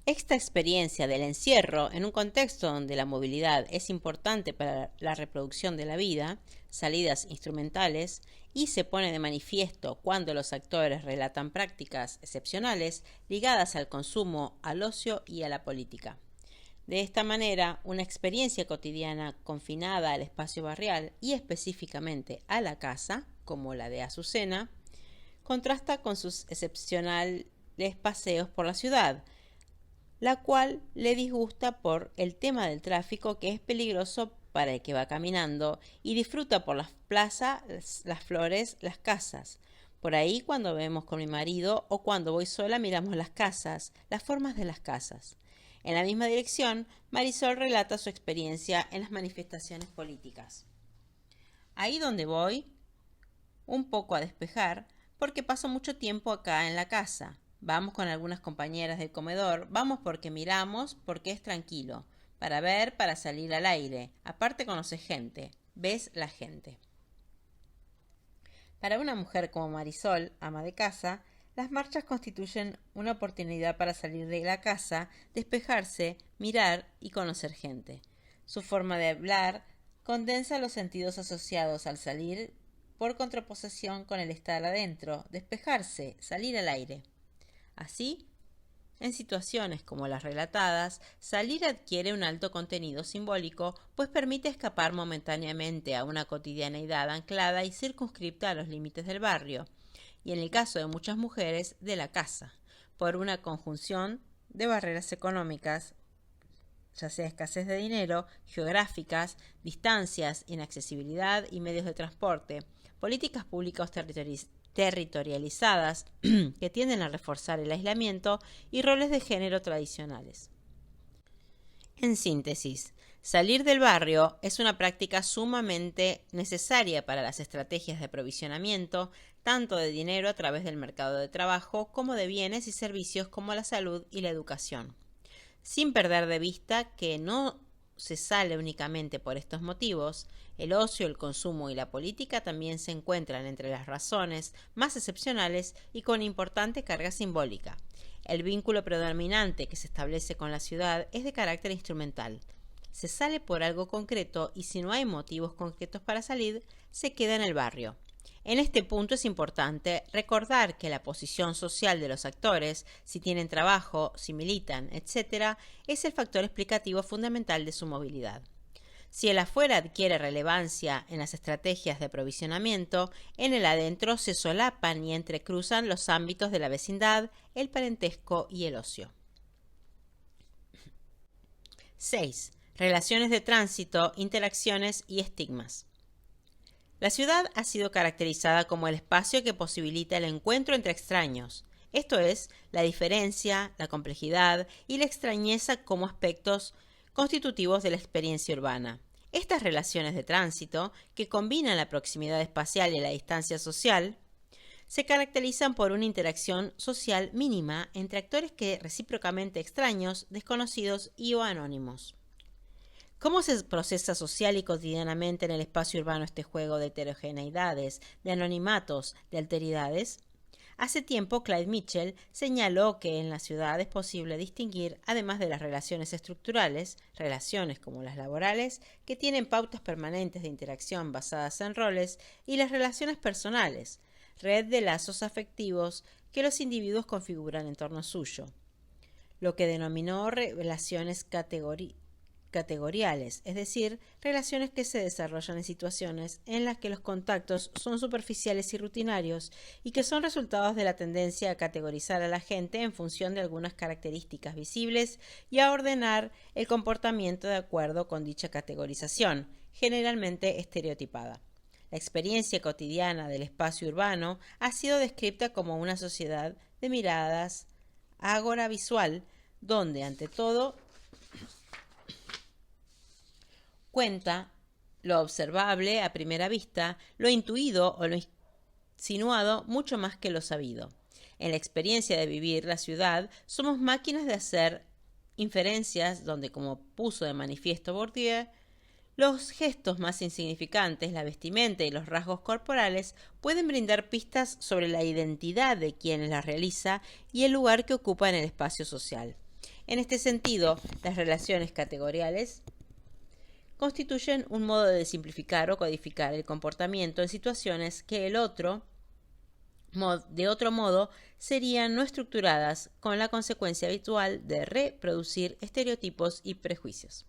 Esta experiencia del encierro en un contexto donde la movilidad es importante para la reproducción de la vida, salidas instrumentales, y se pone de manifiesto cuando los actores relatan prácticas excepcionales ligadas al consumo, al ocio y a la política. De esta manera, una experiencia cotidiana confinada al espacio barrial y específicamente a la casa, como la de Azucena, contrasta con sus excepcionales paseos por la ciudad, la cual le disgusta por el tema del tráfico, que es peligroso para el que va caminando, y disfruta por las plazas, las flores, las casas. Por ahí, cuando vemos con mi marido o cuando voy sola, miramos las casas, las formas de las casas. En la misma dirección, Marisol relata su experiencia en las manifestaciones políticas. Ahí donde voy, un poco a despejar, porque paso mucho tiempo acá en la casa. Vamos con algunas compañeras del comedor, vamos porque miramos, porque es tranquilo, para ver, para salir al aire. Aparte conoces gente, ves la gente. Para una mujer como Marisol, ama de casa, las marchas constituyen una oportunidad para salir de la casa, despejarse, mirar y conocer gente. Su forma de hablar condensa los sentidos asociados al salir por contraposición con el estar adentro, despejarse, salir al aire. Así, en situaciones como las relatadas, salir adquiere un alto contenido simbólico, pues permite escapar momentáneamente a una cotidianeidad anclada y circunscripta a los límites del barrio, y en el caso de muchas mujeres, de la casa, por una conjunción de barreras económicas, ya sea escasez de dinero, geográficas, distancias, inaccesibilidad y medios de transporte, políticas públicas territorializadas que tienden a reforzar el aislamiento y roles de género tradicionales. En síntesis, salir del barrio es una práctica sumamente necesaria para las estrategias de aprovisionamiento, tanto de dinero a través del mercado de trabajo como de bienes y servicios como la salud y la educación. Sin perder de vista que no se sale únicamente por estos motivos, el ocio, el consumo y la política también se encuentran entre las razones más excepcionales y con importante carga simbólica. El vínculo predominante que se establece con la ciudad es de carácter instrumental. Se sale por algo concreto y si no hay motivos concretos para salir, se queda en el barrio. En este punto es importante recordar que la posición social de los actores, si tienen trabajo, si militan, etc., es el factor explicativo fundamental de su movilidad. Si el afuera adquiere relevancia en las estrategias de aprovisionamiento, en el adentro se solapan y entrecruzan los ámbitos de la vecindad, el parentesco y el ocio. 6. Relaciones de tránsito, interacciones y estigmas. La ciudad ha sido caracterizada como el espacio que posibilita el encuentro entre extraños, esto es, la diferencia, la complejidad y la extrañeza como aspectos constitutivos de la experiencia urbana. Estas relaciones de tránsito, que combinan la proximidad espacial y la distancia social, se caracterizan por una interacción social mínima entre actores que recíprocamente extraños, desconocidos y o anónimos. ¿Cómo se procesa social y cotidianamente en el espacio urbano este juego de heterogeneidades, de anonimatos, de alteridades? Hace tiempo, Clyde Mitchell señaló que en la ciudad es posible distinguir, además de las relaciones estructurales, relaciones como las laborales, que tienen pautas permanentes de interacción basadas en roles, y las relaciones personales, red de lazos afectivos que los individuos configuran en torno suyo, lo que denominó relaciones categoriales, es decir, relaciones que se desarrollan en situaciones en las que los contactos son superficiales y rutinarios y que son resultados de la tendencia a categorizar a la gente en función de algunas características visibles y a ordenar el comportamiento de acuerdo con dicha categorización, generalmente estereotipada. La experiencia cotidiana del espacio urbano ha sido descrita como una sociedad de miradas agoravisual, donde, ante todo, cuenta lo observable a primera vista, lo intuido o lo insinuado mucho más que lo sabido. En la experiencia de vivir la ciudad, somos máquinas de hacer inferencias donde, como puso de manifiesto Bourdieu, los gestos más insignificantes, la vestimenta y los rasgos corporales pueden brindar pistas sobre la identidad de quien las realiza y el lugar que ocupa en el espacio social. En este sentido, las relaciones categoriales constituyen un modo de simplificar o codificar el comportamiento en situaciones que de otro modo serían no estructuradas, con la consecuencia habitual de reproducir estereotipos y prejuicios.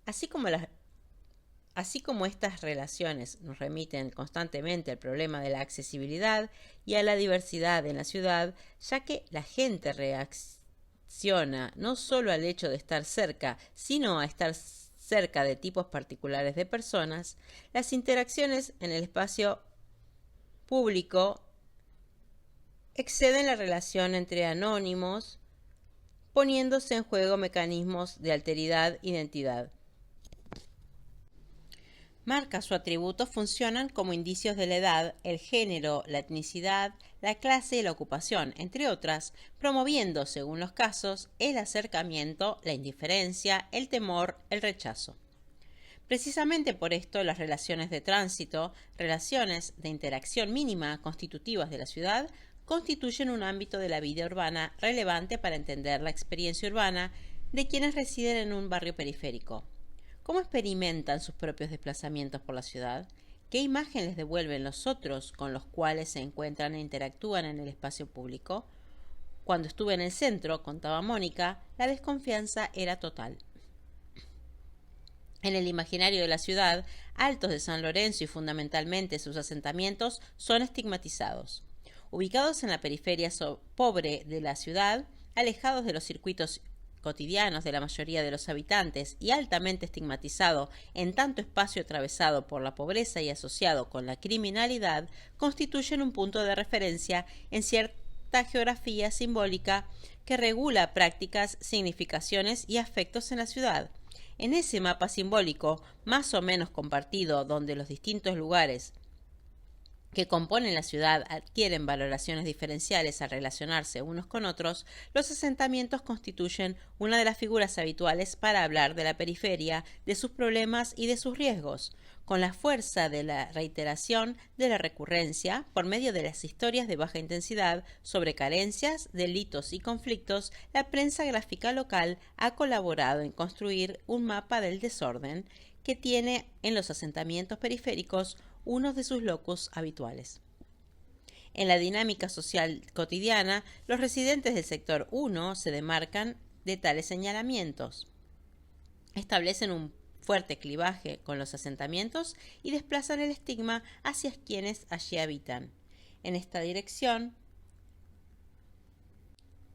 Así como estas relaciones nos remiten constantemente al problema de la accesibilidad y a la diversidad en la ciudad, ya que la gente reacciona no solo al hecho de estar cerca, sino a estar cerca de tipos particulares de personas, las interacciones en el espacio público exceden la relación entre anónimos, poniéndose en juego mecanismos de alteridad-identidad. Marcas o atributos funcionan como indicios de la edad, el género, la etnicidad, la clase y la ocupación, entre otras, promoviendo, según los casos, el acercamiento, la indiferencia, el temor, el rechazo. Precisamente por esto, las relaciones de tránsito, relaciones de interacción mínima constitutivas de la ciudad, constituyen un ámbito de la vida urbana relevante para entender la experiencia urbana de quienes residen en un barrio periférico. ¿Cómo experimentan sus propios desplazamientos por la ciudad? ¿Qué imagen les devuelven los otros con los cuales se encuentran e interactúan en el espacio público? Cuando estuve en el centro, contaba Mónica, la desconfianza era total. En el imaginario de la ciudad, Altos de San Lorenzo y fundamentalmente sus asentamientos son estigmatizados. Ubicados en la periferia pobre de la ciudad, alejados de los circuitos cotidianos de la mayoría de los habitantes y altamente estigmatizado en tanto espacio atravesado por la pobreza y asociado con la criminalidad, constituyen un punto de referencia en cierta geografía simbólica que regula prácticas, significaciones y afectos en la ciudad. En ese mapa simbólico, más o menos compartido, donde los distintos lugares que componen la ciudad adquieren valoraciones diferenciales al relacionarse unos con otros, los asentamientos constituyen una de las figuras habituales para hablar de la periferia, de sus problemas y de sus riesgos, con la fuerza de la reiteración, de la recurrencia, por medio de las historias de baja intensidad sobre carencias, delitos y conflictos. La prensa gráfica local ha colaborado en construir un mapa del desorden que tiene en los asentamientos periféricos uno de sus locus habituales. En la dinámica social cotidiana, los residentes del sector 1 se demarcan de tales señalamientos. Establecen un fuerte clivaje con los asentamientos y desplazan el estigma hacia quienes allí habitan. En esta dirección,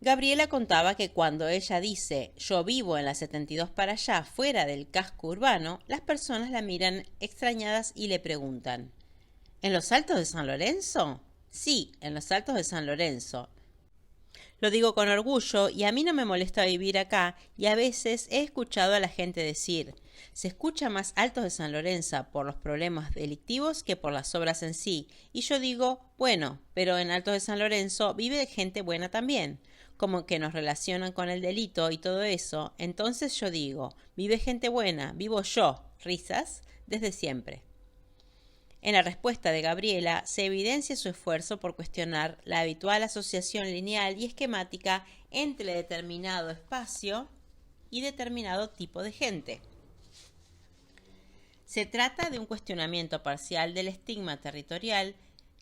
Gabriela contaba que cuando ella dice «yo vivo en la 72 para allá, fuera del casco urbano», las personas la miran extrañadas y le preguntan «¿En los Altos de San Lorenzo?» «Sí, en los Altos de San Lorenzo». Lo digo con orgullo y a mí no me molesta vivir acá, y a veces he escuchado a la gente decir «se escucha más Altos de San Lorenzo por los problemas delictivos que por las obras en sí», y yo digo «bueno, pero en Altos de San Lorenzo vive gente buena también». como que nos relacionan con el delito y todo eso, entonces yo digo, vive gente buena, vivo yo, risas, desde siempre. En la respuesta de Gabriela se evidencia su esfuerzo por cuestionar la habitual asociación lineal y esquemática entre determinado espacio y determinado tipo de gente. Se trata de un cuestionamiento parcial del estigma territorial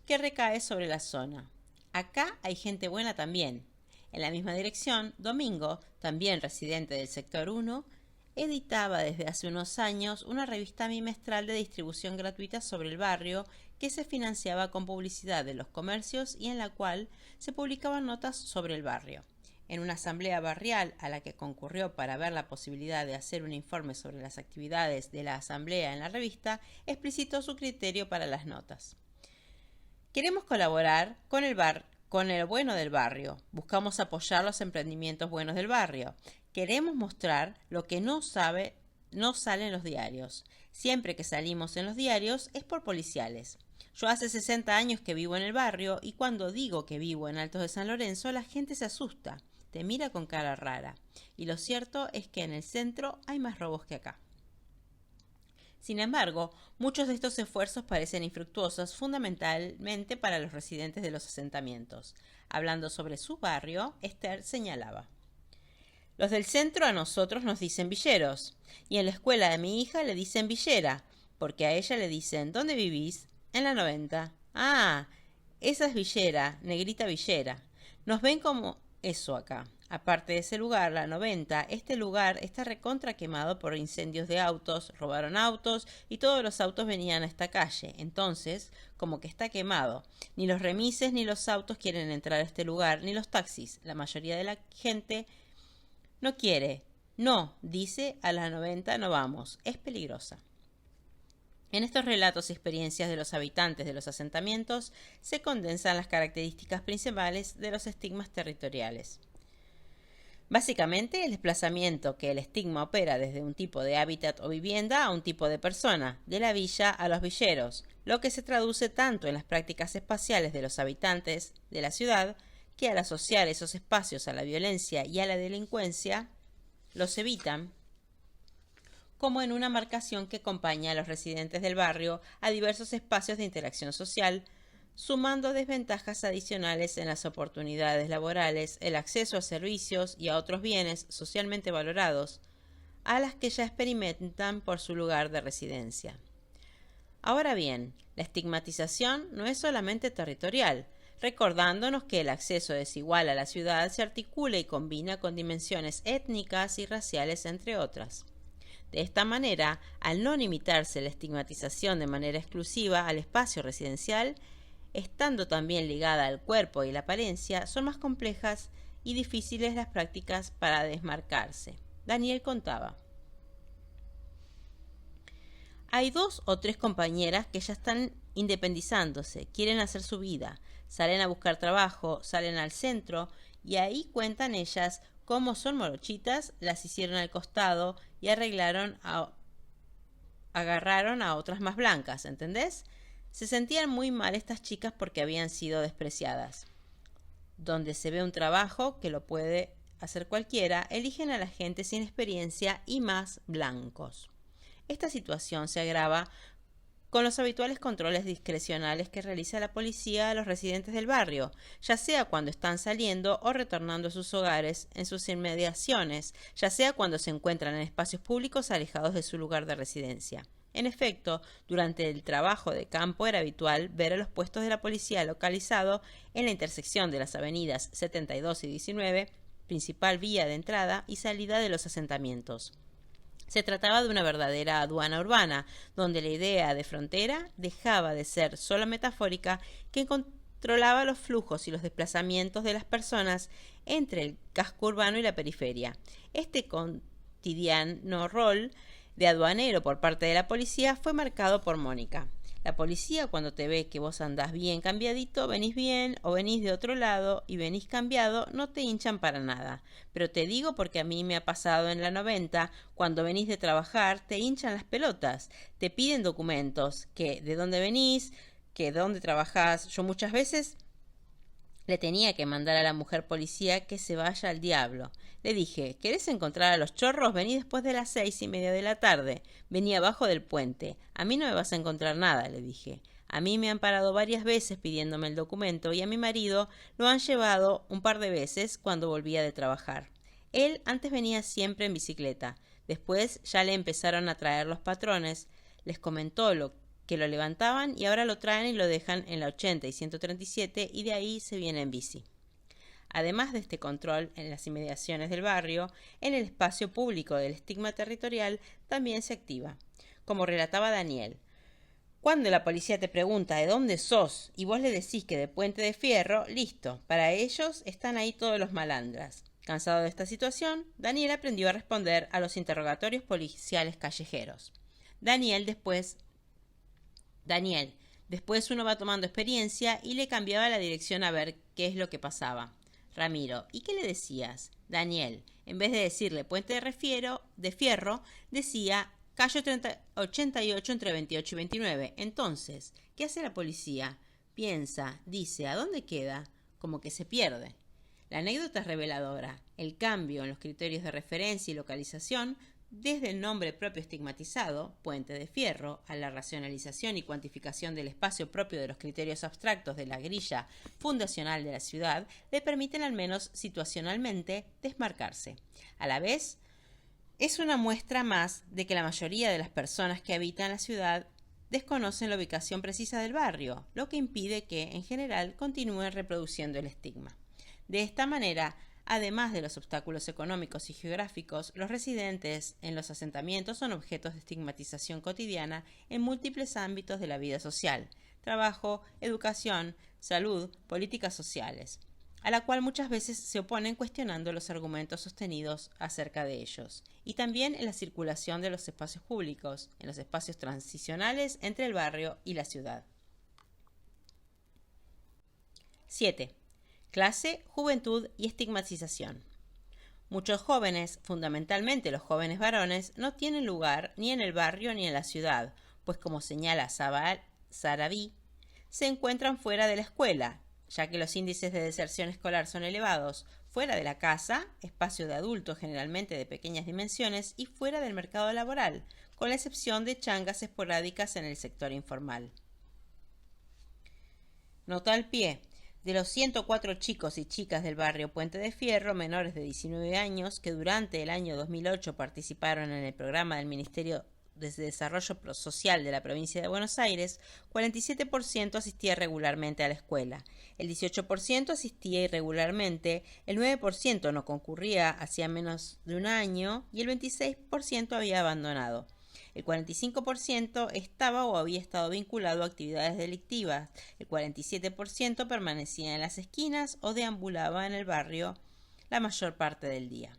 que recae sobre la zona. Acá hay gente buena también. En la misma dirección, Domingo, también residente del sector 1, editaba desde hace unos años una revista bimestral de distribución gratuita sobre el barrio que se financiaba con publicidad de los comercios y en la cual se publicaban notas sobre el barrio. En una asamblea barrial a la que concurrió para ver la posibilidad de hacer un informe sobre las actividades de la asamblea en la revista, explicitó su criterio para las notas. Queremos colaborar con el bueno del barrio. Buscamos apoyar los emprendimientos buenos del barrio. Queremos mostrar lo que no sale en los diarios. Siempre que salimos en los diarios es por policiales. Yo hace 60 años que vivo en el barrio y cuando digo que vivo en Altos de San Lorenzo la gente se asusta, te mira con cara rara. Y lo cierto es que en el centro hay más robos que acá. Sin embargo, muchos de estos esfuerzos parecen infructuosos fundamentalmente para los residentes de los asentamientos. Hablando sobre su barrio, Esther señalaba: los del centro a nosotros nos dicen villeros, y en la escuela de mi hija le dicen villera, porque a ella le dicen ¿dónde vivís? En la 90. Ah, esa es villera, negrita villera. Nos ven como eso acá. Aparte de ese lugar, la 90, este lugar está recontra quemado por incendios de autos, robaron autos y todos los autos venían a esta calle. Entonces, como que está quemado. Ni los remises ni los autos quieren entrar a este lugar, ni los taxis. La mayoría de la gente no quiere. No, dice, a la 90 no vamos. Es peligrosa. En estos relatos y experiencias de los habitantes de los asentamientos se condensan las características principales de los estigmas territoriales. Básicamente, el desplazamiento que el estigma opera desde un tipo de hábitat o vivienda a un tipo de persona, de la villa a los villeros, lo que se traduce tanto en las prácticas espaciales de los habitantes de la ciudad, que al asociar esos espacios a la violencia y a la delincuencia, los evitan, como en una marcación que acompaña a los residentes del barrio a diversos espacios de interacción social, sumando desventajas adicionales en las oportunidades laborales, el acceso a servicios y a otros bienes socialmente valorados, a las que ya experimentan por su lugar de residencia. Ahora bien, la estigmatización no es solamente territorial, recordándonos que el acceso desigual a la ciudad se articula y combina con dimensiones étnicas y raciales, entre otras. De esta manera, al no limitarse la estigmatización de manera exclusiva al espacio residencial, estando también ligada al cuerpo y la apariencia, son más complejas y difíciles las prácticas para desmarcarse. Daniel contaba: hay 2 o 3 compañeras que ya están independizándose, quieren hacer su vida, salen a buscar trabajo, salen al centro y ahí cuentan ellas cómo son morochitas, las hicieron al costado y agarraron a otras más blancas, ¿entendés? Se sentían muy mal estas chicas porque habían sido despreciadas. Donde se ve un trabajo que lo puede hacer cualquiera, eligen a la gente sin experiencia y más blancos. Esta situación se agrava con los habituales controles discrecionales que realiza la policía a los residentes del barrio, ya sea cuando están saliendo o retornando a sus hogares en sus inmediaciones, ya sea cuando se encuentran en espacios públicos alejados de su lugar de residencia. En efecto, durante el trabajo de campo era habitual ver a los puestos de la policía localizado en la intersección de las avenidas 72 y 19, principal vía de entrada y salida de los asentamientos. Se trataba de una verdadera aduana urbana, donde la idea de frontera dejaba de ser solo metafórica, que controlaba los flujos y los desplazamientos de las personas entre el casco urbano y la periferia. Este cotidiano rol de aduanero por parte de la policía fue marcado por Mónica. La policía, cuando te ve que vos andás bien cambiadito, venís bien o venís de otro lado y venís cambiado, no te hinchan para nada. Pero te digo porque a mí me ha pasado en la 90, cuando venís de trabajar, te hinchan las pelotas, te piden documentos, que de dónde venís, que de dónde trabajás. Yo muchas veces Le tenía que mandar a la mujer policía que se vaya al diablo. Le dije, ¿querés encontrar a los chorros? Vení después de las 6:30 de la tarde. Vení abajo del puente. A mí no me vas a encontrar nada, le dije. A mí me han parado varias veces pidiéndome el documento y a mi marido lo han llevado un par de veces cuando volvía de trabajar. Él antes venía siempre en bicicleta. Después ya le empezaron a traer los patrones. Les comentó que lo levantaban y ahora lo traen y lo dejan en la 80 y 137 y de ahí se viene en bici. Además de este control en las inmediaciones del barrio, en el espacio público del estigma territorial también se activa. Como relataba Daniel, cuando la policía te pregunta de dónde sos y vos le decís que de Puente de Fierro, listo, para ellos están ahí todos los malandras. Cansado de esta situación, Daniel aprendió a responder a los interrogatorios policiales callejeros. Después uno va tomando experiencia y le cambiaba la dirección a ver qué es lo que pasaba. Ramiro, ¿y qué le decías? Daniel, en vez de decirle Puente de Fierro, decía calle 88 entre 28 y 29. Entonces, ¿qué hace la policía? Piensa, dice, ¿a dónde queda? Como que se pierde. La anécdota es reveladora. El cambio en los criterios de referencia y localización desde el nombre propio estigmatizado, Puente de Fierro, a la racionalización y cuantificación del espacio propio de los criterios abstractos de la grilla fundacional de la ciudad, le permiten al menos situacionalmente desmarcarse. A la vez, es una muestra más de que la mayoría de las personas que habitan la ciudad desconocen la ubicación precisa del barrio, lo que impide que, en general, continúen reproduciendo el estigma. De esta manera, además de los obstáculos económicos y geográficos, los residentes en los asentamientos son objetos de estigmatización cotidiana en múltiples ámbitos de la vida social: trabajo, educación, salud, políticas sociales, a la cual muchas veces se oponen cuestionando los argumentos sostenidos acerca de ellos, y también en la circulación de los espacios públicos, en los espacios transicionales entre el barrio y la ciudad. 7. Clase, juventud y estigmatización. Muchos jóvenes, fundamentalmente los jóvenes varones, no tienen lugar ni en el barrio ni en la ciudad, pues como señala Sarabí, se encuentran fuera de la escuela, ya que los índices de deserción escolar son elevados, fuera de la casa, espacio de adultos generalmente de pequeñas dimensiones, y fuera del mercado laboral, con la excepción de changas esporádicas en el sector informal. Nota al pie. De los 104 chicos y chicas del barrio Puente de Fierro, menores de 19 años, que durante el año 2008 participaron en el programa del Ministerio de Desarrollo Social de la provincia de Buenos Aires, 47% asistía regularmente a la escuela, el 18% asistía irregularmente, el 9% no concurría hacía menos de un año y el 26% había abandonado. El 45% estaba o había estado vinculado a actividades delictivas, el 47% permanecía en las esquinas o deambulaba en el barrio la mayor parte del día.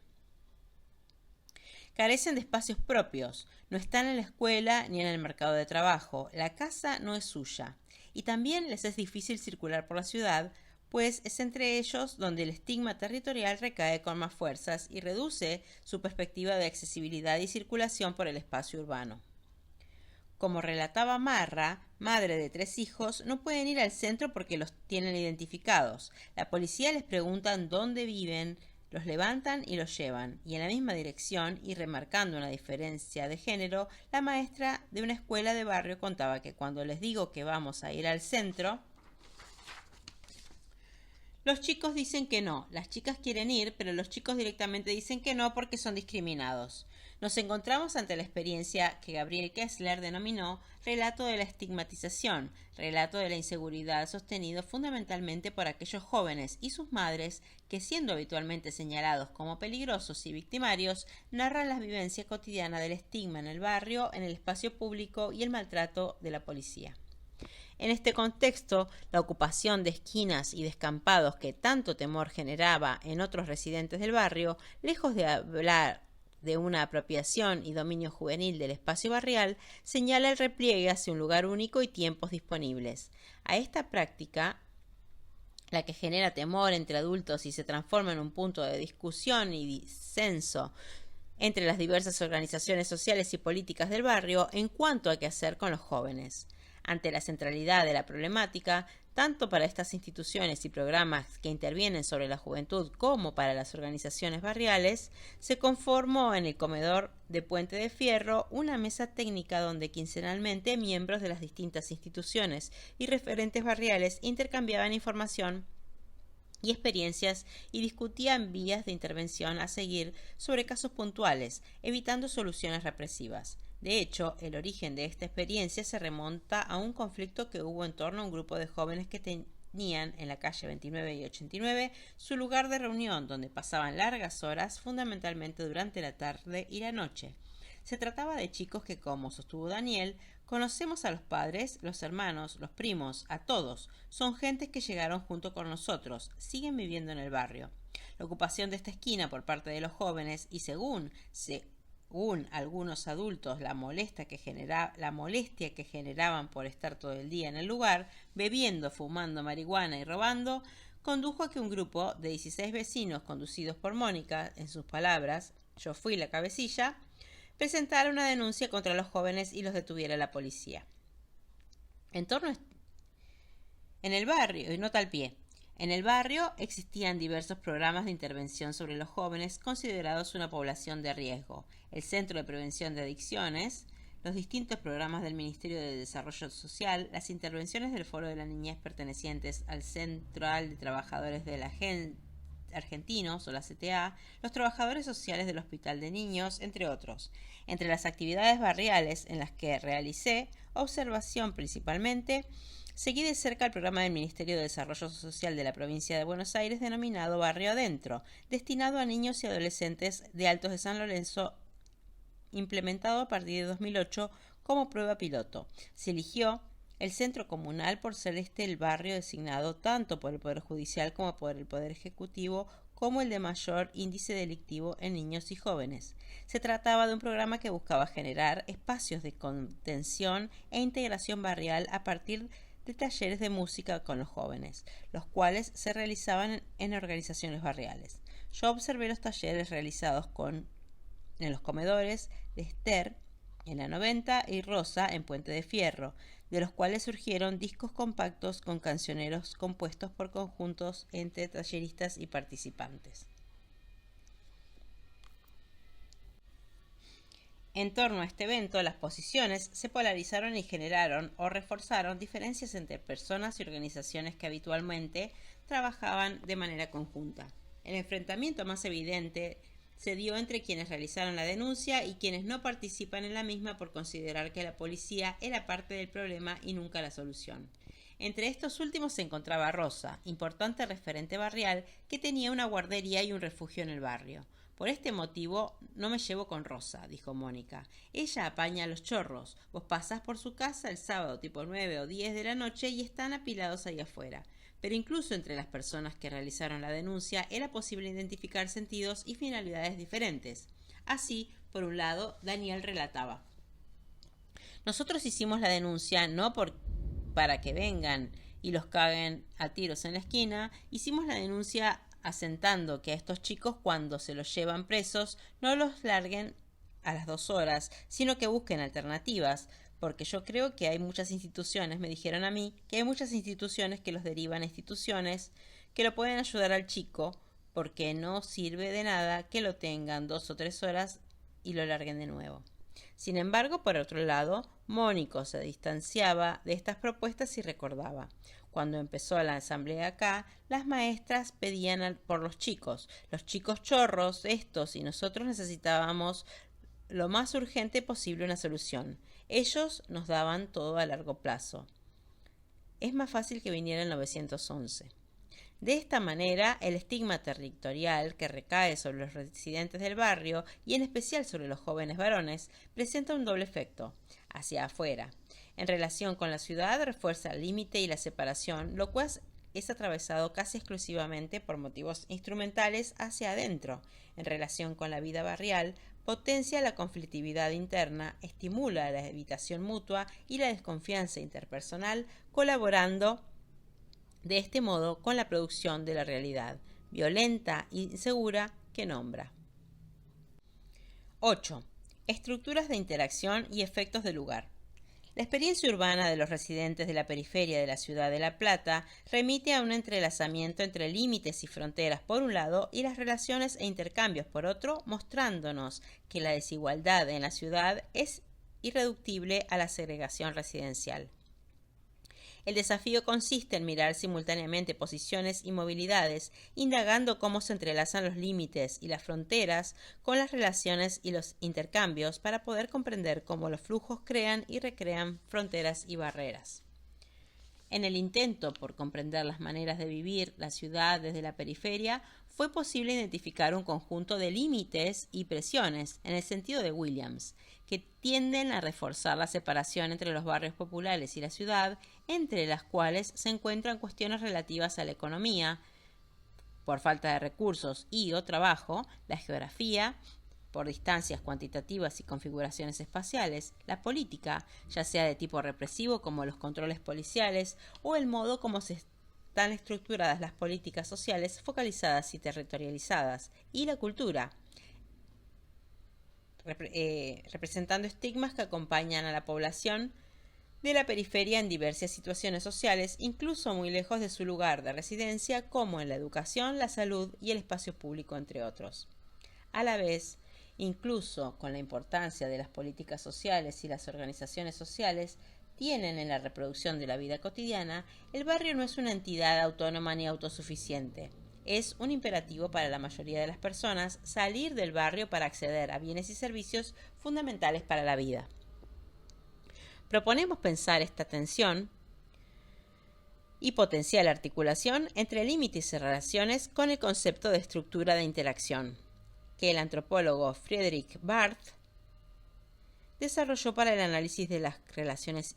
Carecen de espacios propios, no están en la escuela ni en el mercado de trabajo, la casa no es suya, y también les es difícil circular por la ciudad, pues es entre ellos donde el estigma territorial recae con más fuerzas y reduce su perspectiva de accesibilidad y circulación por el espacio urbano. Como relataba Marra, madre de 3 hijos, no pueden ir al centro porque los tienen identificados. La policía les pregunta dónde viven, los levantan y los llevan, y en la misma dirección, y remarcando una diferencia de género, la maestra de una escuela de barrio contaba que cuando les digo que vamos a ir al centro, los chicos dicen que no, las chicas quieren ir, pero los chicos directamente dicen que no porque son discriminados. Nos encontramos ante la experiencia que Gabriel Kessler denominó relato de la estigmatización, relato de la inseguridad sostenido fundamentalmente por aquellos jóvenes y sus madres que, siendo habitualmente señalados como peligrosos y victimarios, narran la vivencia cotidiana del estigma en el barrio, en el espacio público y el maltrato de la policía. En este contexto, la ocupación de esquinas y descampados que tanto temor generaba en otros residentes del barrio, lejos de hablar de una apropiación y dominio juvenil del espacio barrial, señala el repliegue hacia un lugar único y tiempos disponibles. A esta práctica, la que genera temor entre adultos y se transforma en un punto de discusión y disenso entre las diversas organizaciones sociales y políticas del barrio en cuanto a qué hacer con los jóvenes. Ante la centralidad de la problemática, tanto para estas instituciones y programas que intervienen sobre la juventud como para las organizaciones barriales, se conformó en el comedor de Puente de Fierro una mesa técnica donde quincenalmente miembros de las distintas instituciones y referentes barriales intercambiaban información y experiencias y discutían vías de intervención a seguir sobre casos puntuales, evitando soluciones represivas. De hecho, el origen de esta experiencia se remonta a un conflicto que hubo en torno a un grupo de jóvenes que tenían en la calle 29 y 89 su lugar de reunión, donde pasaban largas horas, fundamentalmente durante la tarde y la noche. Se trataba de chicos que, como sostuvo Daniel, conocemos a los padres, los hermanos, los primos, a todos. Son gentes que llegaron junto con nosotros, siguen viviendo en el barrio. La ocupación de esta esquina por parte de los jóvenes y según algunos adultos, la molestia que generaban por estar todo el día en el lugar, bebiendo, fumando marihuana y robando, condujo a que un grupo de 16 vecinos, conducidos por Mónica, en sus palabras, yo fui la cabecilla, presentara una denuncia contra los jóvenes y los detuviera la policía. En el barrio, y nota al pie, en el barrio existían diversos programas de intervención sobre los jóvenes considerados una población de riesgo, el Centro de Prevención de Adicciones, los distintos programas del Ministerio de Desarrollo Social, las intervenciones del Foro de la Niñez pertenecientes al Central de Trabajadores de la Argentinos o la CTA, los trabajadores sociales del Hospital de Niños, entre otros. Entre las actividades barriales en las que realicé observación principalmente, seguí de cerca el programa del Ministerio de Desarrollo Social de la provincia de Buenos Aires denominado Barrio Adentro, destinado a niños y adolescentes de Altos de San Lorenzo, implementado a partir de 2008 como prueba piloto. Se eligió el centro comunal por ser el barrio designado tanto por el Poder Judicial como por el Poder Ejecutivo como el de mayor índice delictivo en niños y jóvenes. Se trataba de un programa que buscaba generar espacios de contención e integración barrial a partir de talleres de música con los jóvenes, los cuales se realizaban en organizaciones barriales. Yo observé los talleres realizados en los comedores de Esther en la 90 y Rosa en Puente de Fierro, de los cuales surgieron discos compactos con cancioneros compuestos por conjuntos entre talleristas y participantes. En torno a este evento, las posiciones se polarizaron y generaron o reforzaron diferencias entre personas y organizaciones que habitualmente trabajaban de manera conjunta. El enfrentamiento más evidente se dio entre quienes realizaron la denuncia y quienes no participan en la misma por considerar que la policía era parte del problema y nunca la solución. Entre estos últimos se encontraba Rosa, importante referente barrial que tenía una guardería y un refugio en el barrio. Por este motivo no me llevo con Rosa, dijo Mónica. Ella apaña a los chorros. Vos pasás por su casa el sábado tipo 9 o 10 de la noche y están apilados ahí afuera. Pero incluso entre las personas que realizaron la denuncia era posible identificar sentidos y finalidades diferentes. Así, por un lado, Daniel relataba: nosotros hicimos la denuncia no para que vengan y los caguen a tiros en la esquina, hicimos la denuncia asentando que a estos chicos cuando se los llevan presos no los larguen a las 2 horas, sino que busquen alternativas, porque yo creo que hay muchas instituciones, me dijeron a mí, que hay muchas instituciones que los derivan a instituciones que lo pueden ayudar al chico, porque no sirve de nada que lo tengan 2 o 3 horas y lo larguen de nuevo. Sin embargo, por otro lado, Mónico se distanciaba de estas propuestas y recordaba: cuando empezó la asamblea acá, las maestras pedían por los chicos chorros, estos, y nosotros necesitábamos lo más urgente posible una solución. Ellos nos daban todo a largo plazo. Es más fácil que viniera el 911. De esta manera, el estigma territorial que recae sobre los residentes del barrio, y en especial sobre los jóvenes varones, presenta un doble efecto: hacia afuera. En relación con la ciudad, refuerza el límite y la separación, lo cual es atravesado casi exclusivamente por motivos instrumentales hacia adentro. En relación con la vida barrial, potencia la conflictividad interna, estimula la evitación mutua y la desconfianza interpersonal, colaborando de este modo con la producción de la realidad violenta e insegura que nombra. 8. Estructuras de interacción y efectos del lugar. La experiencia urbana de los residentes de la periferia de la ciudad de La Plata remite a un entrelazamiento entre límites y fronteras por un lado y las relaciones e intercambios por otro, mostrándonos que la desigualdad en la ciudad es irreductible a la segregación residencial. El desafío consiste en mirar simultáneamente posiciones y movilidades, indagando cómo se entrelazan los límites y las fronteras con las relaciones y los intercambios para poder comprender cómo los flujos crean y recrean fronteras y barreras. En el intento por comprender las maneras de vivir la ciudad desde la periferia, fue posible identificar un conjunto de límites y presiones, en el sentido de Williams, que tienden a reforzar la separación entre los barrios populares y la ciudad, entre las cuales se encuentran cuestiones relativas a la economía, por falta de recursos y o trabajo, la geografía, por distancias cuantitativas y configuraciones espaciales, la política, ya sea de tipo represivo como los controles policiales, o el modo como se están estructuradas las políticas sociales focalizadas y territorializadas, y la cultura, representando estigmas que acompañan a la población de la periferia en diversas situaciones sociales, incluso muy lejos de su lugar de residencia, como en la educación, la salud y el espacio público, entre otros. A la vez, incluso con la importancia de las políticas sociales y las organizaciones sociales tienen en la reproducción de la vida cotidiana, el barrio no es una entidad autónoma ni autosuficiente. Es un imperativo para la mayoría de las personas salir del barrio para acceder a bienes y servicios fundamentales para la vida. Proponemos pensar esta tensión y potencial articulación entre límites y relaciones con el concepto de estructura de interacción, que el antropólogo Friedrich Barth desarrolló para el análisis de las relaciones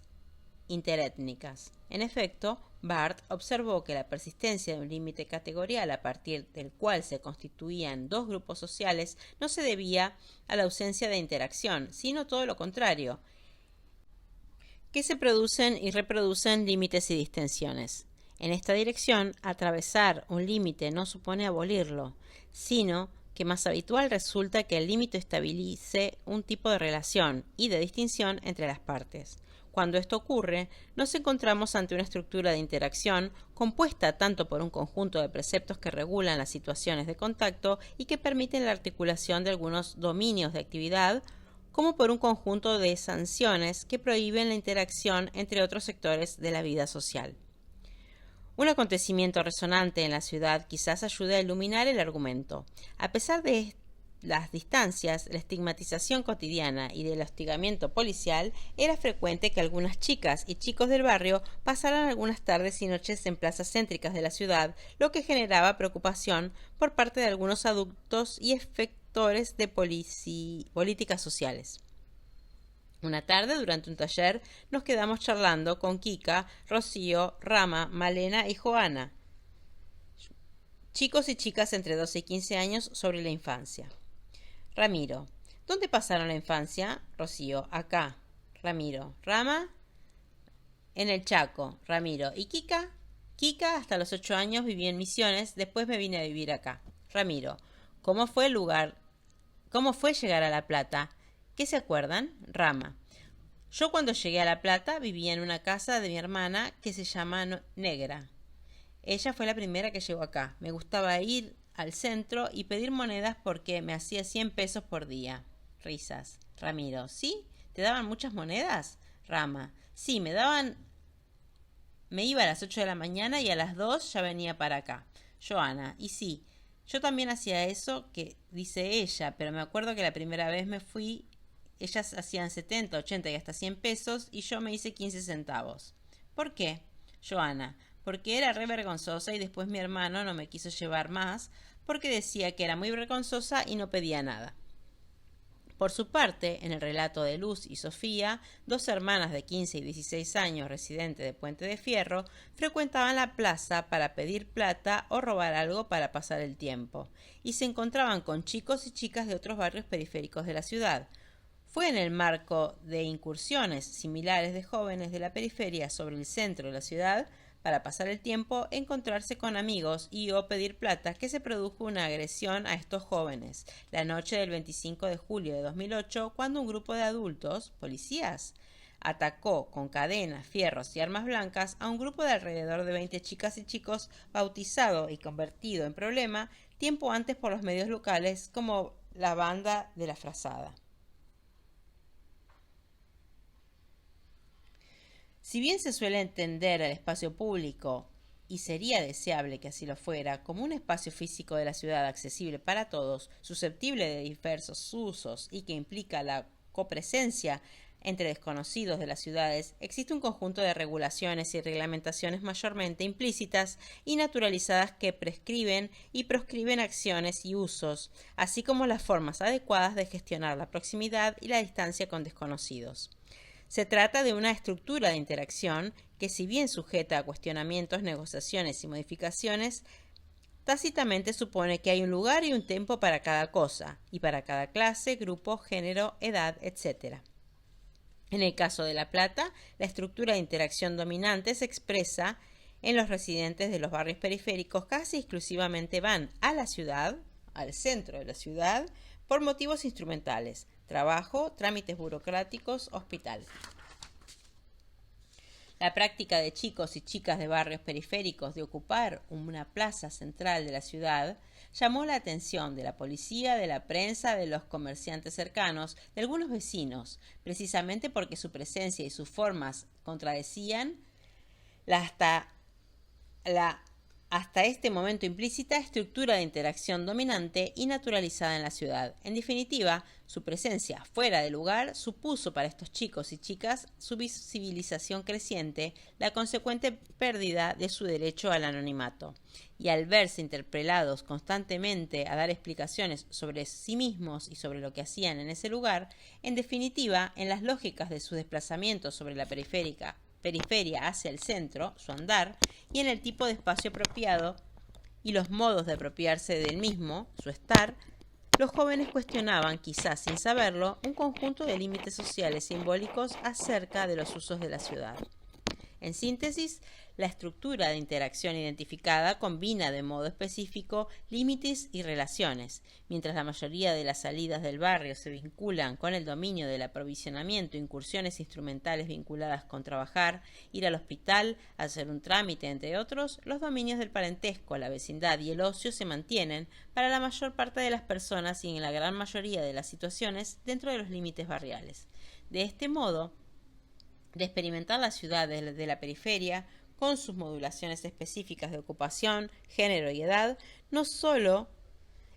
interétnicas. En efecto, Barth observó que la persistencia de un límite categorial a partir del cual se constituían dos grupos sociales no se debía a la ausencia de interacción, sino todo lo contrario, que se producen y reproducen límites y distensiones. En esta dirección, atravesar un límite no supone abolirlo, sino que más habitual resulta que el límite estabilice un tipo de relación y de distinción entre las partes. Cuando esto ocurre, nos encontramos ante una estructura de interacción compuesta tanto por un conjunto de preceptos que regulan las situaciones de contacto y que permiten la articulación de algunos dominios de actividad, como por un conjunto de sanciones que prohíben la interacción entre otros sectores de la vida social. Un acontecimiento resonante en la ciudad quizás ayude a iluminar el argumento. A pesar de las distancias, la estigmatización cotidiana y del hostigamiento policial, era frecuente que algunas chicas y chicos del barrio pasaran algunas tardes y noches en plazas céntricas de la ciudad, lo que generaba preocupación por parte de algunos adultos y efectores de políticas sociales. Una tarde, durante un taller, nos quedamos charlando con Kika, Rocío, Rama, Malena y Joana, chicos y chicas entre 12 y 15 años, sobre la infancia. Ramiro: ¿dónde pasaron la infancia? Rocío: acá. Ramiro: Rama: en el Chaco. Ramiro: ¿y Kika? Kika hasta los 8 años viví en Misiones, después me vine a vivir acá. Ramiro: ¿cómo fue llegar a La Plata? ¿Qué se acuerdan? Rama: yo cuando llegué a La Plata vivía en una casa de mi hermana que se llama Negra. Ella fue la primera que llegó acá. Me gustaba ir al centro y pedir monedas porque me hacía 100 pesos por día. Risas. Ramiro: ¿sí? ¿Te daban muchas monedas? Rama: sí, me iba a las 8 de la mañana y a las 2 ya venía para acá. Joana: y sí, yo también hacía eso que dice ella, pero me acuerdo que la primera vez me fui, ellas hacían 70, 80 y hasta 100 pesos y yo me hice 15 centavos. ¿Por qué? Joana: porque era re vergonzosa y después mi hermano no me quiso llevar más porque decía que era muy vergonzosa y no pedía nada. Por su parte, en el relato de Luz y Sofía, dos hermanas de 15 y 16 años residentes de Puente de Fierro, frecuentaban la plaza para pedir plata o robar algo para pasar el tiempo, y se encontraban con chicos y chicas de otros barrios periféricos de la ciudad. Fue en el marco de incursiones similares de jóvenes de la periferia sobre el centro de la ciudad para pasar el tiempo, encontrarse con amigos y o pedir plata que se produjo una agresión a estos jóvenes la noche del 25 de julio de 2008, cuando un grupo de adultos, policías, atacó con cadenas, fierros y armas blancas a un grupo de alrededor de 20 chicas y chicos bautizado y convertido en problema tiempo antes por los medios locales como la Banda de la Frazada. Si bien se suele entender el espacio público, y sería deseable que así lo fuera, como un espacio físico de la ciudad accesible para todos, susceptible de diversos usos y que implica la copresencia entre desconocidos de las ciudades, existe un conjunto de regulaciones y reglamentaciones mayormente implícitas y naturalizadas que prescriben y proscriben acciones y usos, así como las formas adecuadas de gestionar la proximidad y la distancia con desconocidos. Se trata de una estructura de interacción que, si bien sujeta a cuestionamientos, negociaciones y modificaciones, tácitamente supone que hay un lugar y un tiempo para cada cosa, y para cada clase, grupo, género, edad, etc. En el caso de La Plata, la estructura de interacción dominante se expresa en los residentes de los barrios periféricos casi exclusivamente van a la ciudad, al centro de la ciudad, por motivos instrumentales: trabajo, trámites burocráticos, hospital. La práctica de chicos y chicas de barrios periféricos de ocupar una plaza central de la ciudad llamó la atención de la policía, de la prensa, de los comerciantes cercanos, de algunos vecinos, precisamente porque su presencia y sus formas contradecían la hasta este momento implícita estructura de interacción dominante y naturalizada en la ciudad. En definitiva, su presencia fuera de lugar supuso para estos chicos y chicas su visibilización creciente, la consecuente pérdida de su derecho al anonimato. Y al verse interpelados constantemente a dar explicaciones sobre sí mismos y sobre lo que hacían en ese lugar, en definitiva, en las lógicas de su desplazamiento sobre la periferia hacia el centro, su andar, y en el tipo de espacio apropiado y los modos de apropiarse del mismo, su estar, los jóvenes cuestionaban, quizás sin saberlo, un conjunto de límites sociales simbólicos acerca de los usos de la ciudad. En síntesis, la estructura de interacción identificada combina de modo específico límites y relaciones. Mientras la mayoría de las salidas del barrio se vinculan con el dominio del aprovisionamiento, incursiones instrumentales vinculadas con trabajar, ir al hospital, hacer un trámite, entre otros, los dominios del parentesco, la vecindad y el ocio se mantienen para la mayor parte de las personas y en la gran mayoría de las situaciones dentro de los límites barriales. De este modo, de experimentar la ciudad de la periferia, con sus modulaciones específicas de ocupación, género y edad, no solo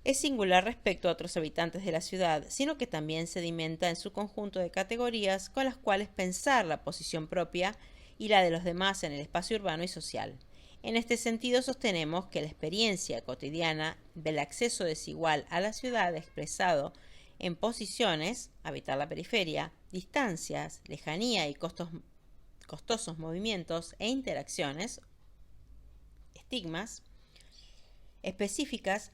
es singular respecto a otros habitantes de la ciudad, sino que también sedimenta en su conjunto de categorías con las cuales pensar la posición propia y la de los demás en el espacio urbano y social. En este sentido, sostenemos que la experiencia cotidiana del acceso desigual a la ciudad expresado en posiciones, habitar la periferia, distancias, lejanía y costosos movimientos e interacciones, estigmas específicas,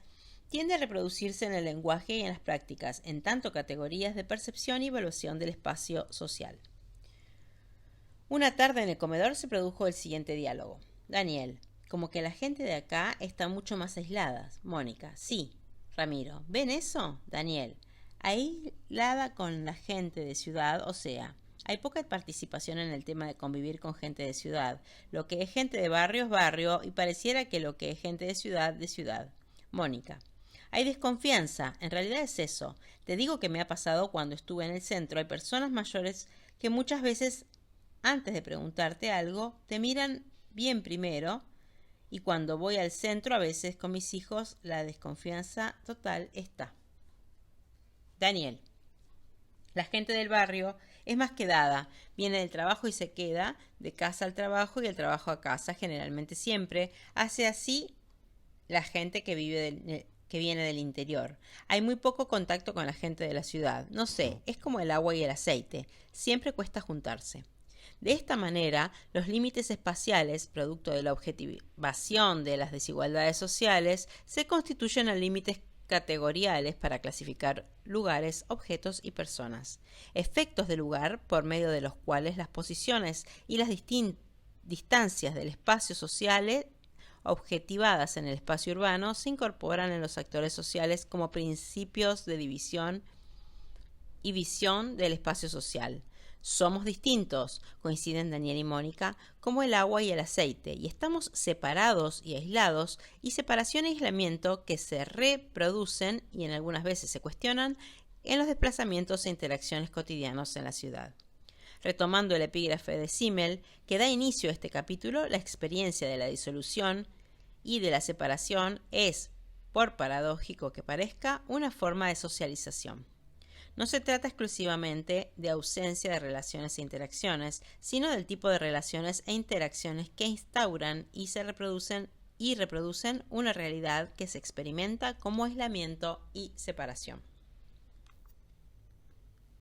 tiende a reproducirse en el lenguaje y en las prácticas, en tanto categorías de percepción y evaluación del espacio social. Una tarde en el comedor se produjo el siguiente diálogo. Daniel: como que la gente de acá está mucho más aislada. Mónica: sí. Ramiro: ¿ven eso? Daniel: aislada con la gente de ciudad, o sea, hay poca participación en el tema de convivir con gente de ciudad. Lo que es gente de barrio es barrio y pareciera que lo que es gente de ciudad, de ciudad. Mónica: hay desconfianza, en realidad es eso. Te digo que me ha pasado cuando estuve en el centro. Hay personas mayores que muchas veces, antes de preguntarte algo, te miran bien primero, y cuando voy al centro, a veces con mis hijos, la desconfianza total está. Daniel: la gente del barrio es más quedada, viene del trabajo y se queda, de casa al trabajo y del trabajo a casa, generalmente siempre, hace así la gente que viene del interior. Hay muy poco contacto con la gente de la ciudad, no sé, es como el agua y el aceite, siempre cuesta juntarse. De esta manera, los límites espaciales, producto de la objetivación de las desigualdades sociales, se constituyen en límites categoriales para clasificar lugares, objetos y personas. Efectos de lugar por medio de los cuales las posiciones y las distancias del espacio social objetivadas en el espacio urbano se incorporan en los actores sociales como principios de división y visión del espacio social. Somos distintos, coinciden Daniel y Mónica, como el agua y el aceite, y estamos separados y aislados, y separación e aislamiento que se reproducen y en algunas veces se cuestionan en los desplazamientos e interacciones cotidianos en la ciudad. Retomando el epígrafe de Simmel, que da inicio a este capítulo, la experiencia de la disolución y de la separación es, por paradójico que parezca, una forma de socialización. No se trata exclusivamente de ausencia de relaciones e interacciones, sino del tipo de relaciones e interacciones que instauran y reproducen una realidad que se experimenta como aislamiento y separación.